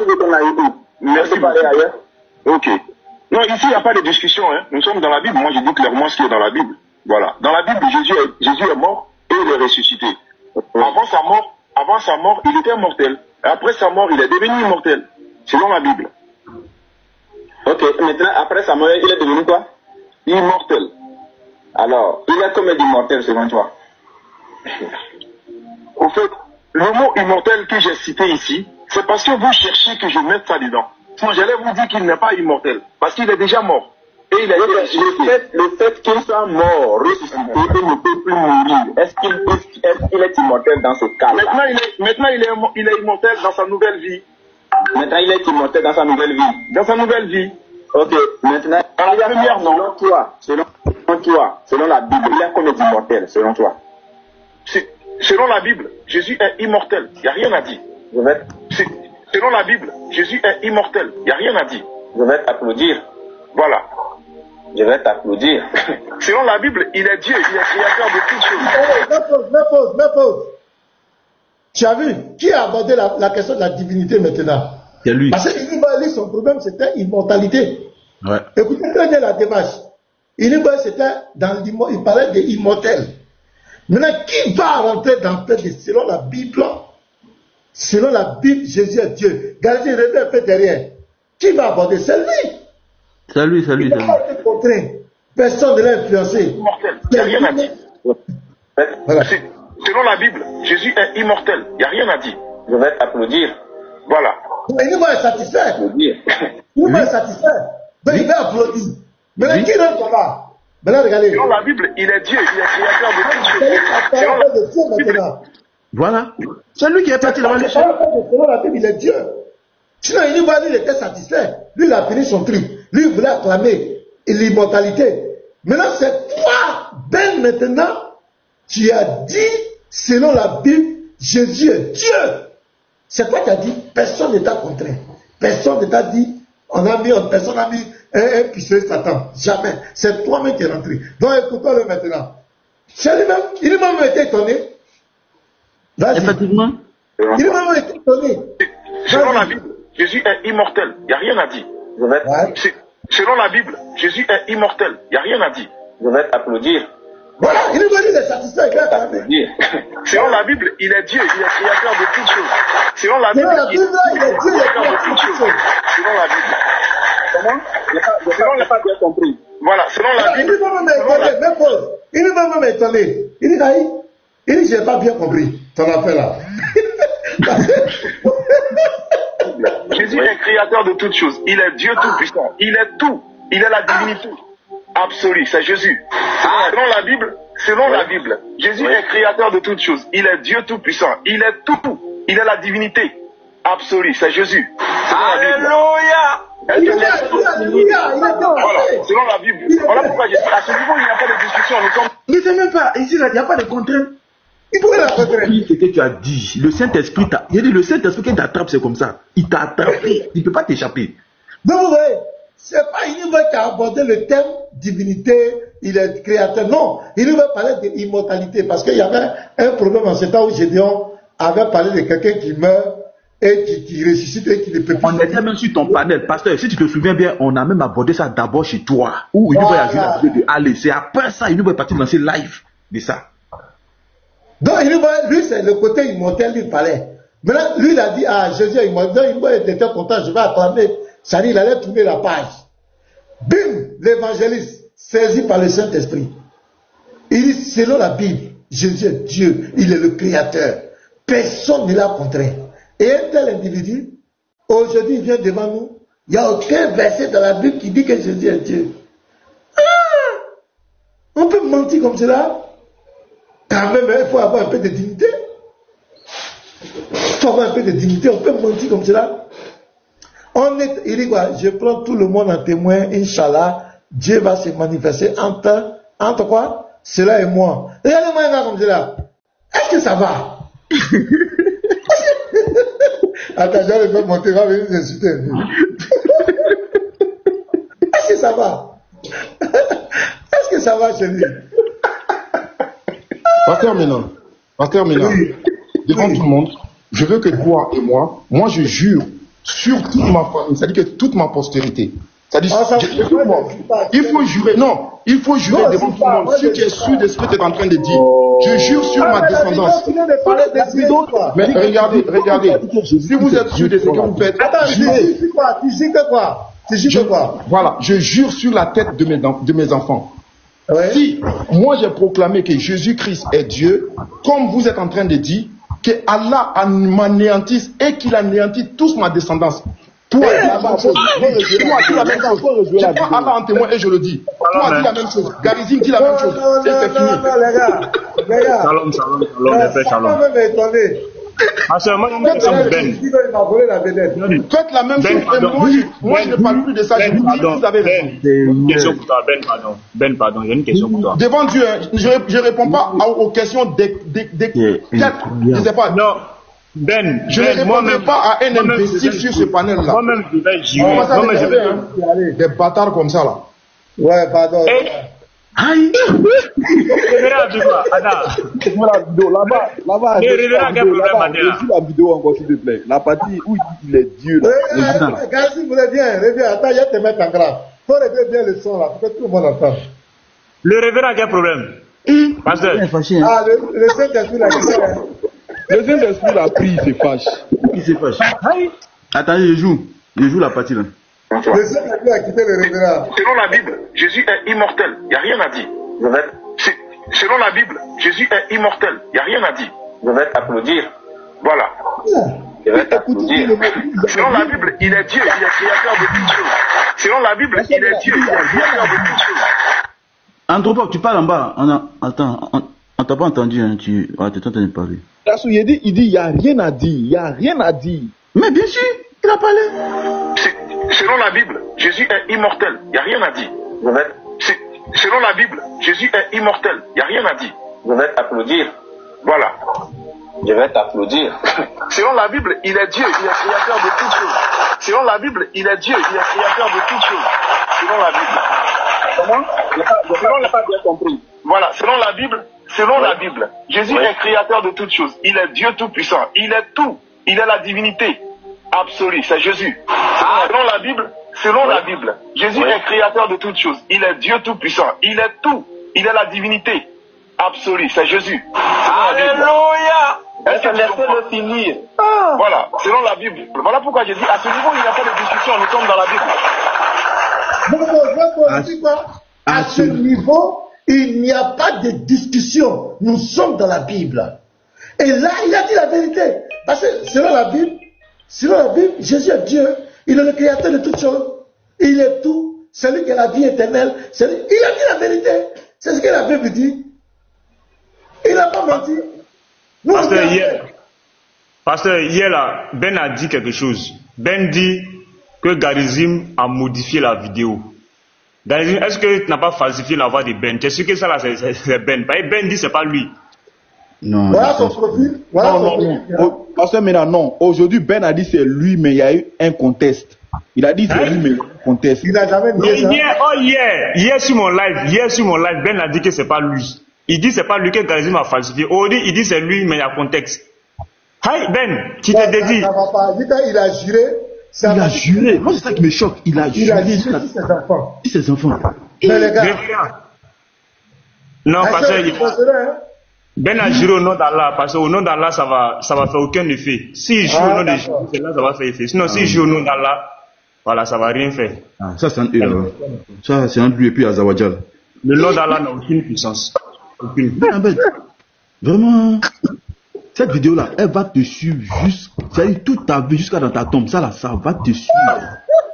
veux qu'on aille où?
Merci beaucoup. Ok. Non, ici, il n'y a pas de discussion. Hein. Nous sommes dans la Bible. Moi, je dis clairement ce qui est dans la Bible. Voilà. Dans la Bible, Jésus est mort et il est ressuscité. Avant sa mort, il était mortel. Et après sa mort, il est devenu immortel. Selon la Bible.
Ok. Maintenant, après sa mort, il est devenu quoi?
Immortel.
Alors, il est combien d'immortels selon toi?
Au fait, le mot immortel que j'ai cité ici, c'est parce que vous cherchez que je mette ça dedans. Sinon, j'allais vous dire qu'il n'est pas immortel, parce qu'il est déjà mort. Et il est
le fait qu'il soit mort, ressuscité, il ne peut plus mourir. Est-ce qu'il est immortel dans ce cas-là?
Maintenant, il est immortel dans sa nouvelle vie.
Maintenant, il est immortel dans sa nouvelle vie.
Dans sa nouvelle vie.
Ok, maintenant,
dans la première, non.
Selon toi, selon la Bible, il est combien d'immortel, selon toi?
Selon la Bible, Jésus est immortel. Il n'y a rien à dire. Selon la Bible, Jésus est immortel. Il n'y a rien à dire.
Je vais t'applaudir.
Voilà.
Je vais t'applaudir.
Selon la Bible, il est Dieu, il est créateur de toutes choses.
Mais pause. Tu as vu, qui a abordé la question de la divinité maintenant?
C'est lui.
Parce que son problème, c'était immortalité.
Ouais.
Écoutez très bien la démarche. C'était il parlait de immortel. Maintenant, qui va rentrer dans le selon la Bible? Selon la Bible, Jésus est Dieu. Gardez, revenez un peu derrière. Qui va aborder? C'est lui.
C'est lui.
Il n'a pas été contraint. Personne ne l'a influencé.
Immortel. Il n'y a rien à dire. Voilà. Selon la Bible, Jésus est immortel. Il n'y a rien à dire.
Je vais t'applaudir.
Voilà.
Mais il va être satisfait. Il va être satisfait. Mais il va applaudir. Maintenant, qui rentre là? Maintenant, regardez.
Selon la Bible, il est Dieu, il est créateur de toutes choses.
Selon la Bible,
voilà. C'est lui qui est parti là-bas.
Selon la Bible, il est Dieu. Sinon, il était satisfait. Lui, il a fini son truc. Lui, il voulait acclamer l'immortalité. Maintenant, c'est toi, Ben, maintenant, tu as dit, selon la Bible, Jésus est Dieu. C'est toi qui as dit, personne ne t'a contraint. Personne ne t'a dit, personne n'a mis un puissant Satan. Jamais. C'est toi-même qui es rentré. Donc, écoutons-le maintenant. C'est lui-même, il est même été étonné.
Effectivement.
Il est même été étonné.
Selon la Bible, Jésus est immortel. Il n'y a rien à dire. Selon la Bible, Jésus est immortel. Il n'y a rien à dire.
Je vais t'applaudir.
Voilà, il est venu les satisfaire.
Selon la Bible, il est Dieu, il est créateur de toutes choses. Selon la Bible, il est Dieu, il est créateur de toutes choses. Selon la Bible. Comment?
Je n'ai pas bien compris.
Voilà, selon la Bible.
Il est même étonné. Il dit, je n'ai pas bien compris ton affaire là.
Jésus est créateur de toutes choses. Il est Dieu tout-puissant. Il est tout. Il est la divinité absolue. C'est Jésus. Selon la Bible, Jésus est créateur de toutes choses. Il est Dieu tout-puissant. Il est tout. Il est la divinité absolue. C'est Jésus.
Alléluia.
Voilà, selon la Bible. Voilà pourquoi à ce niveau, il n'y a pas de discussion.
Il ne sait même pas. Ici, il n'y a pas de contrainte.
Il pourrait la contrainte.
Ce que tu as dit, le Saint-Esprit t'a. Il a dit, le Saint-Esprit qui t'attrape, c'est comme ça. Il t'a attrapé. Il ne peut pas t'échapper.
Donc, vous voyez, c'est pas Inuba qui a abordé le thème divinité, il est créateur. Non, Inuba parlait de l'immortalité parce qu'il y avait un problème en ce temps où Gédéon avait parlé de quelqu'un qui meurt et qui ressuscite et qui ne peut plus.
On était même sur ton panel, pasteur. Si tu te souviens bien, on a même abordé ça d'abord chez toi. Où Inuba a joué la de aller. C'est après ça, Inuba est parti lancer live de ça.
Donc, lui, c'est le côté immortel, lui, parlait. Maintenant, lui, il a dit, Jésus est immortel. Donc, il était content, je vais acclamer. Ça dit, il allait tourner la page. Bim, l'évangéliste, saisi par le Saint-Esprit. Il dit, selon la Bible, Jésus est Dieu, il est le créateur. Personne ne l'a contraint. Et un tel individu, aujourd'hui, il vient devant nous. Il n'y a aucun verset dans la Bible qui dit que Jésus est Dieu. On peut mentir comme cela. Quand même, il faut avoir un peu de dignité. Il faut avoir un peu de dignité. On peut mentir comme cela. Il dit quoi? Je prends tout le monde en témoin. Inch'Allah, Dieu va se manifester entre quoi? Cela et moi. Regardez-moi un gars comme cela. Est-ce que ça va? Attends, je vais monter, va venir insulter. Est-ce que ça va? Est-ce que ça va chez lui?
Pasteur Ménan, oui. Devant tout le monde, je veux que toi et moi je jure sur toute ma famille, c'est-à-dire que toute ma postérité. C'est-à-dire, il faut jurer, il faut jurer devant tout le monde. Si tu es sûr de ce que tu es en train de dire, je jure sur ma descendance. Mais regardez, si vous êtes sûr de ce que vous faites, tu jures quoi? Voilà, je jure sur la tête de mes enfants. Ouais. Si moi j'ai proclamé que Jésus-Christ est Dieu, comme vous êtes en train de dire, que Allah m'anéantisse et qu'il anéantisse tous ma descendance. Toi, tu dis la même chose. Je prends Allah en témoin et je le dis. Toi, dis la même chose. Garizim dit la même chose. Et c'est fini.
Les gars.
Shalom, shalom. Moi, j'ai une question pour Ben.
Faites la même chose. Et moi, je ne parle plus de ça. Je vous dis, vous avez raison.
Une question pour toi, Ben, pardon. J'ai une question pour toi.
Devant Dieu, je ne réponds pas aux questions des je sais pas.
Non. Ben,
je ne répondrai pas à un imbécile sur ce panel-là.
Moi-même, je vais jurer.
Des bâtards comme ça, là.
Ouais, pardon.
Aïe!
Révérend, tu vois, attends.
Là-bas. Réussis la vidéo encore, s'il te plaît. La partie où il est Dieu, là.
Regarde, si vous voulez bien, attends, il y a te mettre en grave. Faut régler bien le son, là, pour que tout le monde entende.
Le révérend, quel problème? Pasteur.
Ah, le Saint-Esprit, là,
le Saint-Esprit l'a pris, il se fâche. Il se fâche. Attendez, je joue la partie, là.
Le Saint-Esprit a quitté le révérend.
Selon la Bible, Jésus est immortel. Il n'y a rien à dire. Selon la Bible, Jésus est immortel. Il n'y a rien à dire.
Je vais t'applaudir.
Voilà.
Je vais t'applaudir.
Selon la Bible, il est Dieu, il est créateur de toutes choses. Selon la Bible, il est Dieu, il est créateur de toutes choses.
Anthropologue, tu parles en bas. Attends, on t'a pas entendu, hein. Tu es en train de parler.
Il dit, il n'y a rien à dire. Il n'y a rien à dire.
Mais bien sûr, il a parlé.
Selon la Bible, Jésus est immortel. Il n'y a rien à dire. Selon la Bible, Jésus est immortel. Il n'y a rien à dire.
Je vais t'applaudir.
Voilà.
Je vais t'applaudir.
Selon la Bible, il est Dieu, il est créateur de toutes choses. Selon la Bible, il est Dieu, il est créateur de toutes choses. Selon la Bible. Comment? Je n'ai pas bien compris. Voilà, selon la Bible, Jésus est créateur de toutes choses. Il est Dieu tout-puissant. Il est tout. Il est la divinité absolue. C'est Jésus. Selon la Bible, Jésus est créateur de toutes choses. Il est Dieu tout-puissant. Il est tout. Il est la divinité absolue. C'est Jésus.
Alléluia! Laissez-le finir.
Voilà, selon la Bible. Voilà pourquoi j'ai dit, à ce niveau, il n'y a pas de discussion. Nous sommes dans la Bible.
À ce niveau, il n'y a pas de discussion. Nous sommes dans la Bible. Et là, il a dit la vérité. Parce que selon la Bible, Jésus est Dieu. Il est le créateur de toutes choses. Il est tout. C'est lui qui a la vie éternelle. Il a dit la vérité. C'est ce que la Bible dit. Il n'a pas menti.
Pasteur, hier là, Ben a dit quelque chose. Ben dit que Garizim a modifié la vidéo. Garizim, est-ce que tu n'as pas falsifié la voix de Ben? Tu es sûr que ça là, c'est Ben? Ben dit c'est pas lui.
Non.
Voilà son profil.
Non. Pasteur, maintenant, non. Aujourd'hui, Ben a dit c'est lui, mais il y a eu un conteste. Il a dit c'est lui, mais il y a eu un conteste.
Il n'a jamais dit ça.
Hier sur mon live, Ben a dit que c'est pas lui. Il dit c'est pas lui que Garizim a falsifié. Aujourd'hui, il dit c'est lui, mais il y a contexte. Hi Ben, qui te dédie?
Il a juré.
Il a juré. Moi, c'est ça qui me choque. Il a juré
sur ses enfants.
Sur ses enfants.
Mais les gars.
Non, parce que Ben a juré au nom d'Allah. Parce qu'au nom d'Allah, ça va faire aucun effet. S'il joue au nom de Jésus, là, ça va faire effet. Sinon, s'il joue au nom d'Allah, voilà, ça va rien faire.
Ça, c'est entre lui et puis Azawajal.
Le nom d'Allah n'a aucune puissance. Aucune.
Ben, vraiment. Cette vidéo-là, elle va te suivre c'est-à-dire toute ta vie jusqu'à dans ta tombe. Ça là, ça va te suivre.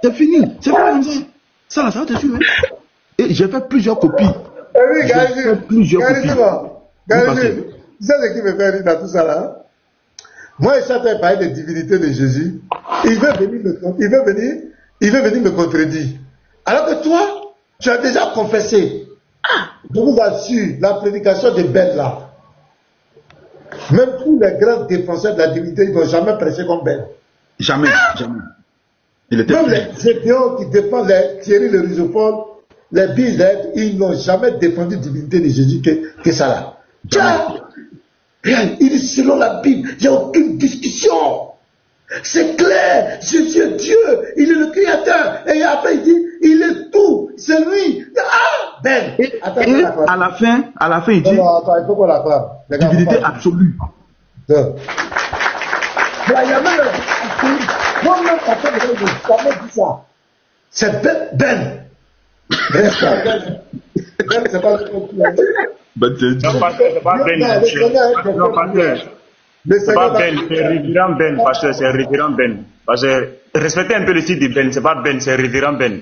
C'est fini. C'est fini. Ça là, ça va te suivre. Hein? Et j'ai fait plusieurs copies.
Oui, Garizim, tu sais ce qui me fait rire dans tout ça là? Moi, je suis en train de parler des divinités de Jésus. Il veut venir me contredire. Alors que toi, tu as déjà confessé. Je vous assure, la prédication de Ben là. Même tous les grands défenseurs de la divinité, ils n'ont jamais prêché comme Ben.
Jamais. Il était
même les géants qui défendent les Thierry le Rusophone, les Billet, ils n'ont jamais défendu la divinité de Jésus que ça là. Il dit selon la Bible, il n'y a aucune discussion. C'est clair, Jésus est Dieu, il est le créateur. Et après il dit, il est tout, c'est lui. Ben, attends,
et à la fin, il dit,
non, attends, il faut qu'on la parle.
Divinité absolue.
Il y a même absolue. Moi-même, jamais dit ça. C'est Ben. Ben, c'est pas le
non, c'est pas Ben. Non, pasteur.
C'est pas Ben, c'est révérend Ben, pasteur, c'est révérend Ben. Parce que respectez un peu le titre de Ben, c'est pas Ben, c'est révérend Ben.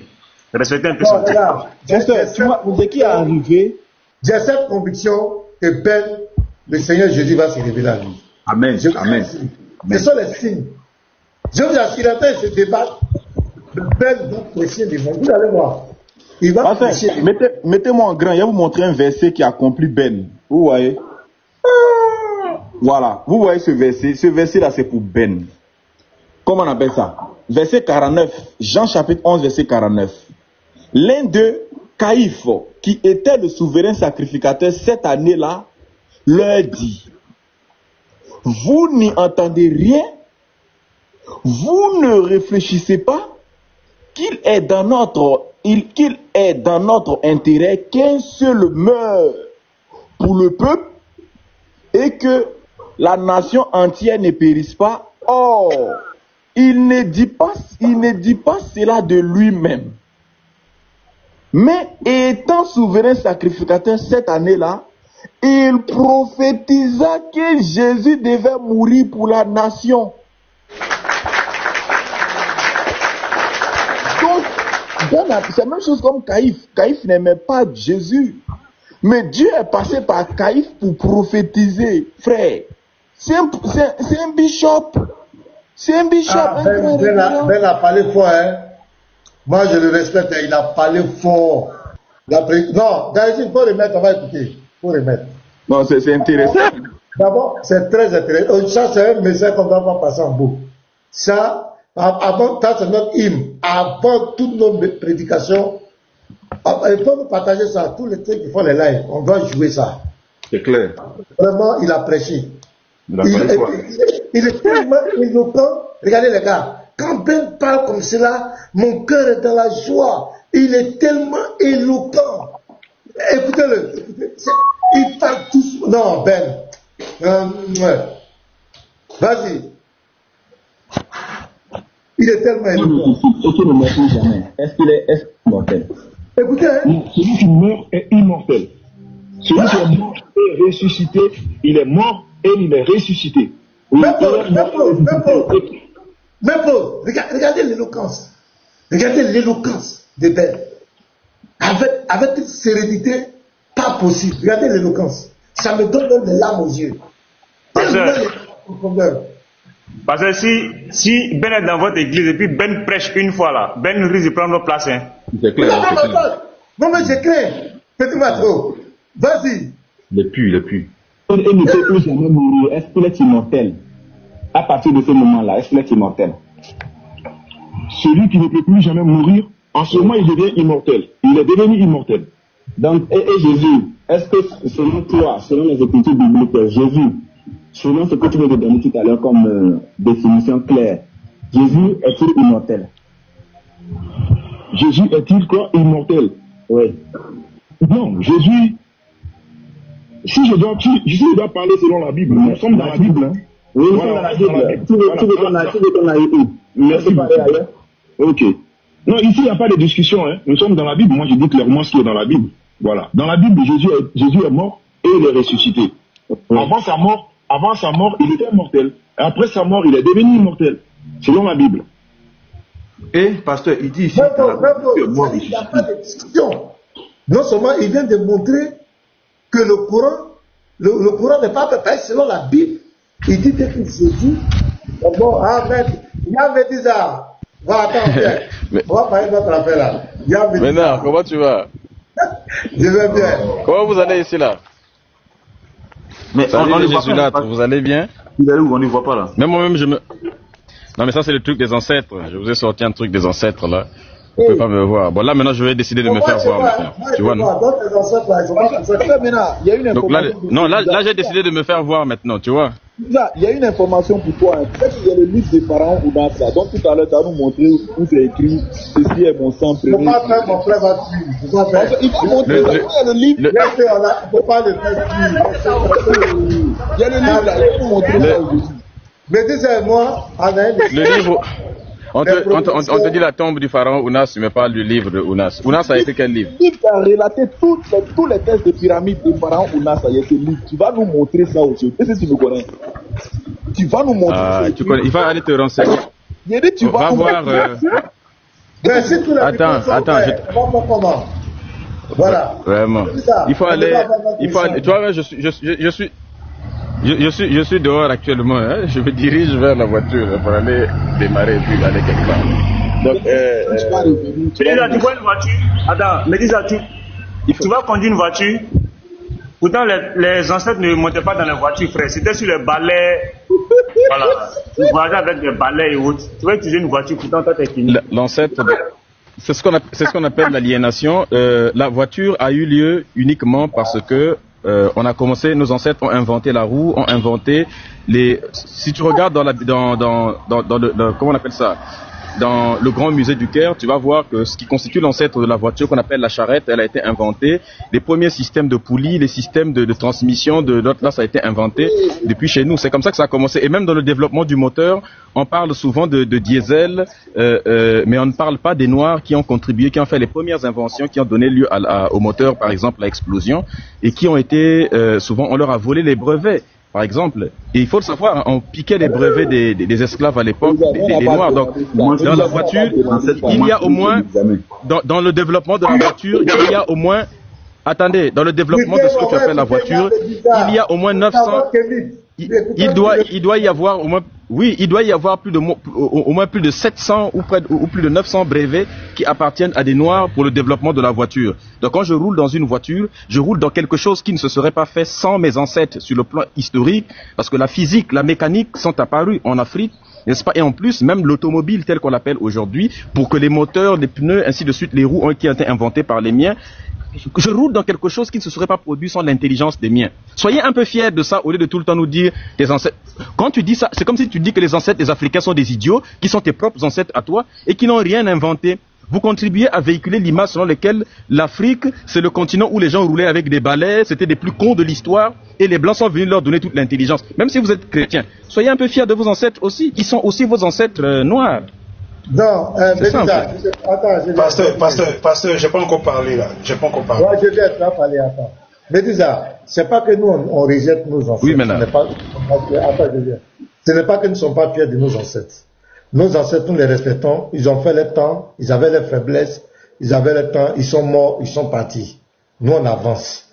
Respectez un peu son titre.
Dès qui est arrivé,
j'ai cette conviction que Ben, le Seigneur Jésus va se révéler à lui.
Amen. Amen.
Ce sont les signes. Je vous assure, après ce débat, Ben va prêcher le monde. Vous allez voir. Il va prêcher.
Mettez-moi en grand, je vais vous montrer un verset qui accomplit Ben. Vous voyez? Voilà. Vous voyez ce verset? Ce verset-là, c'est pour Ben. Comment on appelle ça? Verset 49. Jean chapitre 11, verset 49. L'un d'eux, Caïphe, qui était le souverain sacrificateur cette année-là, leur dit: vous n'y entendez rien? Vous ne réfléchissez pas qu'il est dans notre intérêt qu'un seul meure pour le peuple et que la nation entière ne périsse pas? Or, il ne dit pas cela de lui-même. Mais étant souverain sacrificateur cette année-là, il prophétisa que Jésus devait mourir pour la nation. Donc, c'est la même chose comme Caïphe. Caïphe n'aimait pas Jésus. Mais Dieu est passé par Caïphe pour prophétiser. Frère, c'est un bishop. C'est un bishop.
Ben a parlé fort, hein. Moi, je le respecte, il a parlé fort. Non, Daïs, il faut remettre, on va écouter. Il faut remettre.
Non, c'est intéressant.
D'abord, c'est très intéressant. Ça, c'est un message qu'on ne va pas passer en boucle. Ça, avant, ça, c'est notre hymne. Avant toutes nos prédications, il faut nous partager ça. Tous les trucs qui font les lives, on doit jouer ça.
C'est clair.
Vraiment, il a prêché. Il est tellement éloquent. Regardez les gars. Quand Ben parle comme cela, mon cœur est dans la joie. Il est tellement éloquent. Écoutez-le. Il parle tous. Non, Ben. Vas-y. Il est tellement éloquent.
Est-ce qu'il est immortel?
Écoutez, hein?
Celui qui meurt est immortel. Celui qui est mort est ressuscité. Il est mort et il est ressuscité.
Mais regardez l'éloquence. Regardez l'éloquence de Ben. Avec une sérénité pas possible. Regardez l'éloquence. Ça me donne même des larmes aux yeux.
Parce que si Ben est dans votre église et puis Ben prêche une fois là, Ben risque de prendre place. Hein.
C'est clair.
Non, mais c'est clair. Petit Matro, vas-y.
Il pue.
Il ne peut plus jamais mourir. Est-ce qu'il est immortel? À partir de ce moment-là, est-ce qu'il est immortel?
Celui qui ne peut plus jamais mourir, en ce moment, il devient immortel. Il est devenu immortel.
Donc, et Jésus, est-ce que selon toi, selon les écritures bibliques, Jésus, selon ce que tu viens de donner tout à l'heure comme définition claire, Jésus est-il immortel?
Jésus est-il quoi? Immortel?
Oui.
Non, Jésus, si je dois parler selon la Bible, nous sommes dans la Bible. Hein.
Oui, nous sommes dans la Bible. Tu veux qu'on aille où?
Merci beaucoup. Ok. Non, ici, il n'y a pas de discussion. Hein. Nous sommes dans la Bible. Moi, je dis clairement ce qui est dans la Bible. Voilà. Dans la Bible, Jésus est mort et il est ressuscité. Avant sa mort, il était mortel. Et après sa mort, il est devenu immortel. Selon la Bible.
Et, pasteur, il dit ici...
Il n'y a pas de discussion. Non seulement il vient de montrer que le Coran n'est pas préparé selon la Bible. Il dit que Jésus... Bon, amen. Il y a Médisa. On va parler de notre affaire là.
Maintenant, comment tu vas?
Je vais bien.
Comment vous allez ici là?
Mais
salut
on
les
ne voit
Jésulâtres, vous allez bien?
Vous allez où? On ne voit pas là.
Même moi-même, non mais ça c'est le truc des ancêtres. Je vous ai sorti un truc des ancêtres là. Vous ne pouvez pas me voir. Bon là maintenant je vais décider de me faire voir maintenant. Tu vois non? Donc là j'ai décidé de me faire voir maintenant, tu vois?
Il y a une information pour toi. Peut-être qu'il y a le livre des pharaons ou dans ça. Donc tout à l'heure, tu vas nous montrer où c'est écrit ceci est mon sang premier.
Faut pas faire mon frère va tuer.
Il faut montrer où il y a le livre.
Il faut pas le faire tuer.
Il y a le livre là. Il faut montrer ça aujourd'hui.
Mais dis-moi, moi,
le livre. On te dit la tombe du pharaon Ounas, mais pas le livre de Ounas. Ounas a écrit quel livre?
Il a relaté tous les tests de pyramide du pharaon Ounas a été lu. Tu vas nous montrer ça aujourd'hui. Est-ce que tu me connais? Tu vas nous montrer.
Il va aller te renseigner.
Tu vas
voir. Attends.
Voilà.
Vraiment. Il faut aller. Tu vois, je suis dehors actuellement. Hein. Je me dirige vers la voiture pour aller démarrer et puis aller quelque part. Donc,
tu vois une voiture. Attends, mais dis-moi, tu vas conduire une voiture. Pourtant, les ancêtres ne montaient pas dans les voitures, frère. C'était sur les balais. Voilà. Tu voyageais avec des balais et autres. Tu vas utiliser une voiture, pourtant, toi, t'es fini.
L'ancêtre, c'est ce qu'on appelle l'aliénation. La voiture a eu lieu uniquement parce que on a commencé, nos ancêtres ont inventé la roue, ont inventé les. Si tu regardes dans le comment on appelle ça, dans le grand musée du Caire, tu vas voir que ce qui constitue l'ancêtre de la voiture qu'on appelle la charrette, elle a été inventée. Les premiers systèmes de poulies, les systèmes de transmission de l'autre là, ça a été inventé depuis chez nous. C'est comme ça que ça a commencé. Et même dans le développement du moteur, on parle souvent de diesel, mais on ne parle pas des Noirs qui ont contribué, qui ont fait les premières inventions, qui ont donné lieu au moteur, par exemple, à explosion, et qui ont été souvent, on leur a volé les brevets. Par exemple, et il faut le savoir, on piquait les brevets des esclaves à l'époque, des Noirs. Donc, dans la voiture, il y a au moins, dans le développement de la voiture, il y a au moins, attendez, dans le développement de ce que tu appelles la voiture, il y a au moins 900, il doit y avoir au moins, oui, il doit y avoir au moins plus de 700 ou plus de 900 brevets qui appartiennent à des Noirs pour le développement de la voiture. Donc quand je roule dans une voiture, je roule dans quelque chose qui ne se serait pas fait sans mes ancêtres sur le plan historique, parce que la physique, la mécanique sont apparues en Afrique, n'est-ce pas? Et en plus, même l'automobile tel qu'on l'appelle aujourd'hui, pour que les moteurs, les pneus, ainsi de suite, les roues qui ont été inventées par les miens, je roule dans quelque chose qui ne se serait pas produit sans l'intelligence des miens. Soyez un peu fiers de ça au lieu de tout le temps nous dire tes ancêtres. Quand tu dis ça, c'est comme si tu dis que les ancêtres des Africains sont des idiots, qui sont tes propres ancêtres à toi et qui n'ont rien inventé. Vous contribuez à véhiculer l'image selon laquelle l'Afrique, c'est le continent où les gens roulaient avec des balais, c'était des plus cons de l'histoire et les Blancs sont venus leur donner toute l'intelligence. Même si vous êtes chrétiens, soyez un peu fiers de vos ancêtres aussi, qui sont aussi vos ancêtres noirs.
Non,
pasteur, j'ai pas encore parlé là. J'ai pas encore parlé.
Ouais, je viens de parler, attends. Médisa, c'est pas que nous on rejette nos ancêtres.
Oui, maintenant.
Ce n'est pas que nous ne sommes pas fiers de nos ancêtres. Nos ancêtres, nous les respectons. Ils ont fait le temps, ils avaient les faiblesses, ils avaient le temps, ils sont morts, ils sont partis. Nous on avance.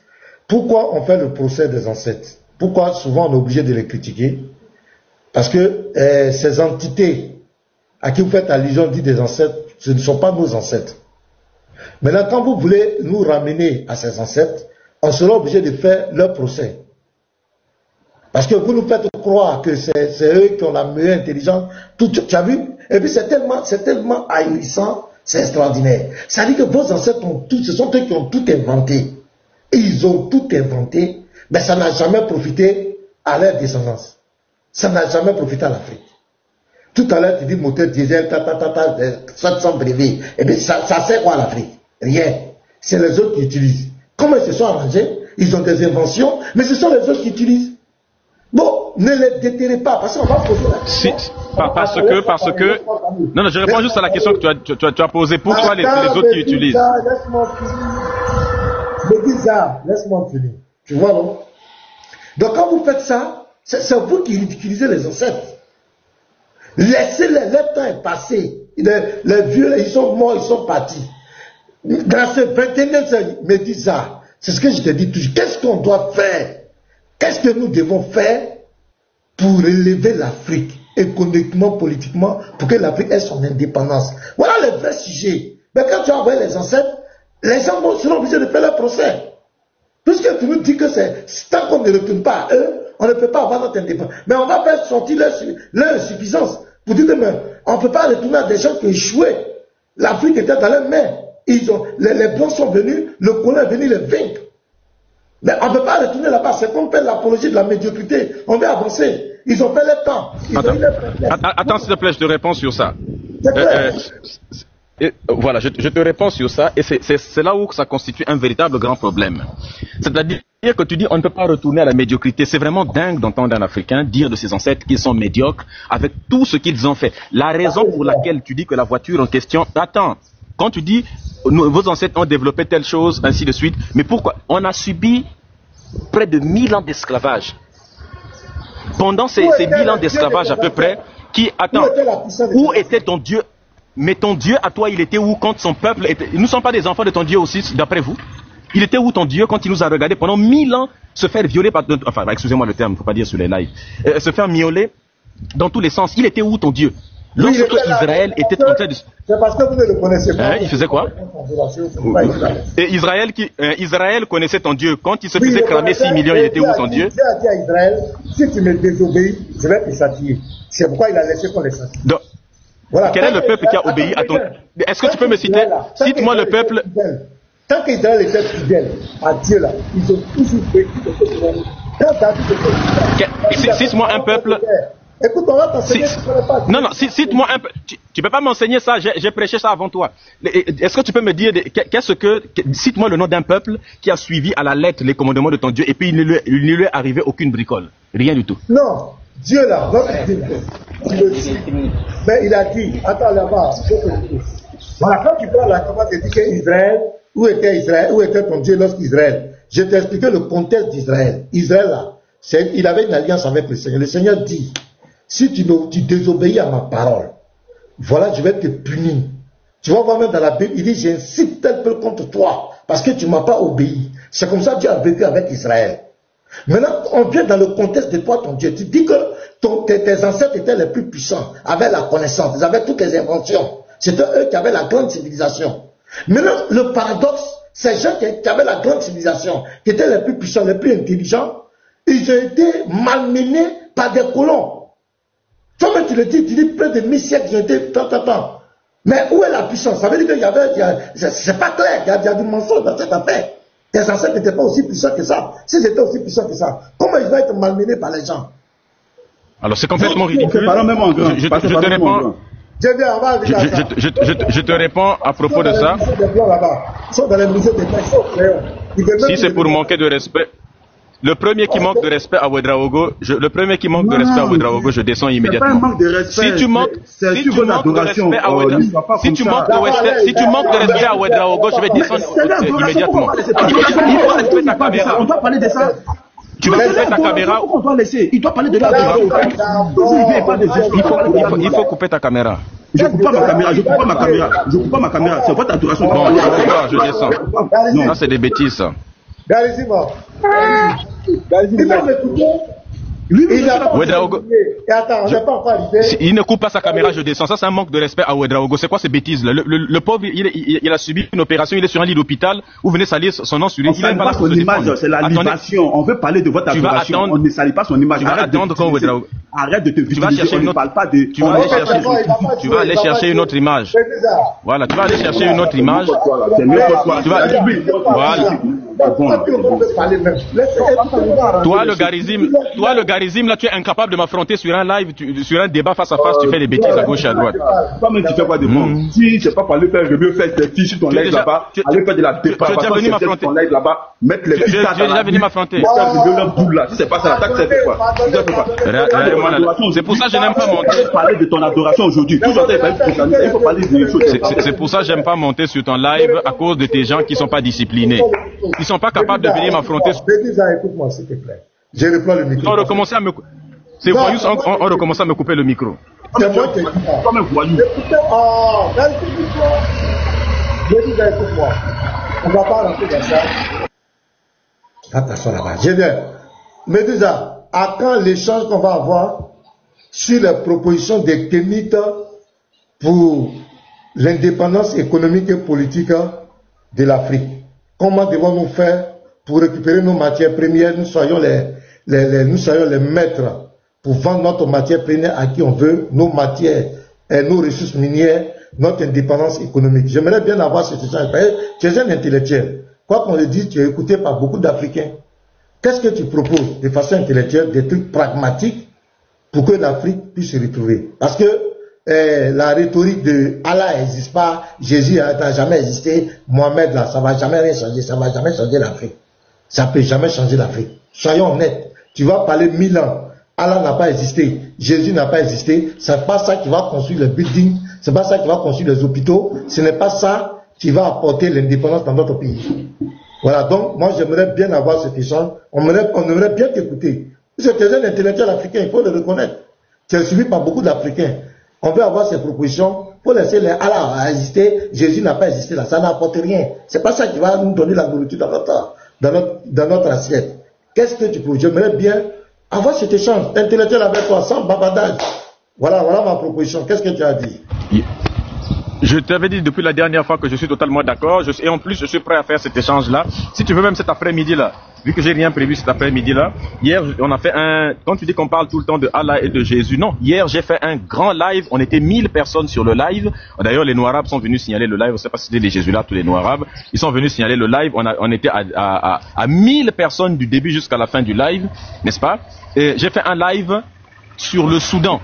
Pourquoi on fait le procès des ancêtres? Pourquoi souvent on est obligé de les critiquer? Parce que ces entités à qui vous faites allusion, dit des ancêtres, ce ne sont pas nos ancêtres. Maintenant, quand vous voulez nous ramener à ces ancêtres, on sera obligé de faire leur procès. Parce que vous nous faites croire que c'est eux qui ont la meilleure intelligence. Tu as vu? Et puis c'est tellement ahurissant, c'est extraordinaire. Ça veut dire que vos ancêtres ce sont eux qui ont tout inventé. Et ils ont tout inventé, mais ça n'a jamais profité à leur descendance. Ça n'a jamais profité à l'Afrique. Tout à l'heure, tu dis moteur diesel, 700 brevets. Et bien, ça sert quoi à l'Afrique? Rien. C'est les autres qui utilisent. Comment ils se sont arrangés? Ils ont des inventions, mais ce sont les autres qui utilisent. Bon, ne les déterrez pas, parce qu'on va poser la question.
Parce que... Non, je réponds juste à la question que tu as posée. Pourquoi les autres qui utilisent?
Laisse-moi finir. Tu vois, non? Donc, quand vous faites ça, c'est vous qui ridiculisez les ancêtres. Laissez-les, leur temps est passé. Les vieux, ils sont morts, ils sont partis. Dans ce 21e siècle, me dis ça. C'est ce que je te dis toujours. Qu'est-ce qu'on doit faire? Qu'est-ce que nous devons faire pour élever l'Afrique, économiquement, politiquement, pour que l'Afrique ait son indépendance? Voilà le vrai sujet. Mais quand tu as envoyé les ancêtres, les gens seront obligés de faire leur procès. Puisque tu nous dis que c'est tant qu'on ne retourne pas à eux, on ne peut pas avoir notre indépendance. Mais on va faire sortir leur insuffisance. Pour dire que on ne peut pas retourner à des gens qui échouaient. L'Afrique était dans leurs mains. Les Blancs sont venus, le colon est venu les vaincre. Mais on ne peut pas retourner là-bas. C'est qu'on fait l'apologie de la médiocrité. On veut avancer. Ils ont fait le temps.
Attends, s'il te plaît, je te réponds sur ça. Voilà, je te réponds sur ça, et c'est là où ça constitue un véritable grand problème. C'est-à-dire que tu dis on ne peut pas retourner à la médiocrité. C'est vraiment dingue d'entendre un Africain dire de ses ancêtres qu'ils sont médiocres avec tout ce qu'ils ont fait. La raison pour laquelle tu dis que la voiture en question... Attends, quand tu dis vos ancêtres ont développé telle chose, ainsi de suite, mais pourquoi? On a subi près de 1000 ans d'esclavage. pendant ces 1000 ans d'esclavage à peu près, où était ton Dieu? Mais ton Dieu à toi, il était où quand son peuple était... Nous ne sommes pas des enfants de ton Dieu aussi, d'après vous? Il était où ton Dieu quand il nous a regardé pendant 1000 ans se faire violer par... Enfin, excusez-moi le terme, il ne faut pas dire sur les lives. Se faire miauler dans tous les sens. Il était où ton Dieu? Lorsque Israël était en train de...
C'est parce que vous ne le connaissez pas.
Il faisait quoi? Et Israël connaissait ton Dieu. Quand il se faisait cramer 6 millions, il était où ton Dieu?
Dieu a dit à Israël, si tu me désobéis, je vais te châtier. C'est pourquoi il a laissé qu'on les châtie.
Voilà. Quel est le peuple qui a obéi à ton... Est-ce que tu peux me citer? Cite-moi le peuple...
Tant qu'Israël était fidèle à Dieu là, ils ont toujours vécu de cette manière.
Cite-moi un peuple...
Écoute, on va t'enseigner ce qu'on n'est pas.
Non, cite-moi un peu. Tu ne peux pas m'enseigner ça, j'ai prêché ça avant toi. Est-ce que tu peux me dire, cite-moi le nom d'un peuple qui a suivi à la lettre les commandements de ton Dieu et puis il ne lui est arrivé aucune bricole. Rien du tout.
Non, Dieu là, mais il a dit, attends là-bas, voilà, quand tu prends la commande et dis qu'Israël, où était ton Dieu lorsqu'Israël? Je t'ai expliqué le contexte d'Israël. Israël là, il avait une alliance avec le Seigneur. Le Seigneur dit, si tu désobéis à ma parole, voilà, je vais te punir. Tu vas voir même dans la Bible, il dit, j'incite tel peuple contre toi, parce que tu ne m'as pas obéi. C'est comme ça que Dieu a vécu avec Israël. Maintenant, on vient dans le contexte de toi, ton Dieu. Tu dis que tes ancêtres étaient les plus puissants, avaient la connaissance, ils avaient toutes les inventions. C'était eux qui avaient la grande civilisation. Maintenant, le paradoxe, ces gens qui avaient la grande civilisation, qui étaient les plus puissants, les plus intelligents, ils ont été malmenés par des colons. Toi-même, tu dis près de 1000 siècles, ils ont été tant. Mais où est la puissance? Ça veut dire qu'il y avait, c'est pas clair, il y a du mensonge dans cette affaire. Tes ancêtres n'étaient pas aussi puissants que ça. S'ils étaient aussi puissants que ça, comment ils vont être malmenés par les gens?
Alors c'est complètement ridicule. Je te réponds à propos de ça. Si c'est pour manquer de respect, le premier qui manque de respect à Ouedraogo, je descends immédiatement. Si tu manques de respect à Ouedraogo, je vais descendre immédiatement.
On doit parler de ça.
Tu vas couper ta caméra.
On doit laisser. Il doit parler de la
Il faut couper ta caméra.
Je ne coupe pas ma caméra. C'est votre adoration.
Bon, je descends. Non, c'est des bêtises, ça. Il ne coupe pas sa caméra, je descends. Ça, c'est un manque de respect à Ouedraogo. C'est quoi ces bêtises là? Le pauvre, il a subi une opération, il est sur un lit d'hôpital. Vous venez salir son nom sur lui.
On ne salit pas son image, c'est la libation. On veut parler de votre adoration. On ne salit pas son image.
Arrête
de te victimiser. On ne parle pas de...
Tu vas aller chercher une autre image. Voilà, tu vas aller chercher une autre image. Toi, le garizim, là, tu es incapable de m'affronter sur un live, sur un débat face à face, tu fais des bêtises à gauche et à droite.
Toi-même, tu fais quoi de bon? Si c'est pas pour aller faire, je veux faire tes filles sur ton live là-bas, aller faire de la dépravation sur ton live là-bas, mettre les filles
tu es déjà venu m'affronter.
Si c'est pas ça, l'attaque, c'est quoi?
C'est pour ça que je n'aime pas monter.
Parler de ton adoration aujourd'hui. Il faut parler de choses.
C'est pour ça que j'aime pas monter sur ton live à cause de tes gens qui sont pas disciplinés. Ils sont pas capables de venir m'affronter.
Écoute-moi, s'il te plaît. Je reprends le micro.
On recommence à me couper le micro.
C'est moi qui ai dit ça.
Comme un voyou.
Écoute-moi. On va pas rentrer dans ça. Attention là-bas. Je viens. Médusa, à quand l'échange qu'on va avoir sur les propositions des Kémites pour l'indépendance économique et politique de l'Afrique? Comment devons-nous faire pour récupérer nos matières premières? Nous soyons les maîtres pour vendre notre matière première à qui on veut, nos matières et nos ressources minières, notre indépendance économique. J'aimerais bien avoir cette échange. Tu es un intellectuel. Quoi qu'on le dise, tu es écouté par beaucoup d'Africains. Qu'est-ce que tu proposes de façon intellectuelle, des trucs pragmatiques pour que l'Afrique puisse se retrouver? Parce que la rhétorique de Allah n'existe pas, Jésus n'a jamais existé, Mohamed là, ça ne va jamais rien changer, ça ne va jamais changer l'Afrique. Ça ne peut jamais changer l'Afrique. Soyons honnêtes. Tu vas parler 1000 ans. Allah n'a pas existé, Jésus n'a pas existé, ce n'est pas ça qui va construire les buildings, ce n'est pas ça qui va construire les hôpitaux, ce n'est pas ça qui va apporter l'indépendance dans notre pays. Voilà, donc moi j'aimerais bien avoir cet échange, on aimerait bien t'écouter. Tu es un intellectuel africain, il faut le reconnaître. Tu es suivi par beaucoup d'Africains. On veut avoir ces propositions pour laisser les Allah exister. Jésus n'a pas existé là, ça n'apporte rien. C'est pas ça qui va nous donner la nourriture dans notre assiette. Qu'est-ce que tu peux? J'aimerais bien avoir cet échange intellectuel avec toi, sans bavardage. Voilà ma proposition. Qu'est-ce que tu as dit?
Je t'avais dit depuis la dernière fois que je suis totalement d'accord. Et en plus, je suis prêt à faire cet échange-là. Si tu veux, même cet après-midi-là, vu que j'ai rien prévu cet après-midi-là, hier, on a fait quand tu dis qu'on parle tout le temps de Allah et de Jésus, non. Hier, j'ai fait un grand live. On était 1000 personnes sur le live. D'ailleurs, les Noirs-Arabes sont venus signaler le live. Je ne sais pas si c'était les Jésus-là, tous les Noirs-Arabes. Ils sont venus signaler le live. On était à 1000 personnes du début jusqu'à la fin du live, n'est-ce pas? Et j'ai fait un live sur le Soudan,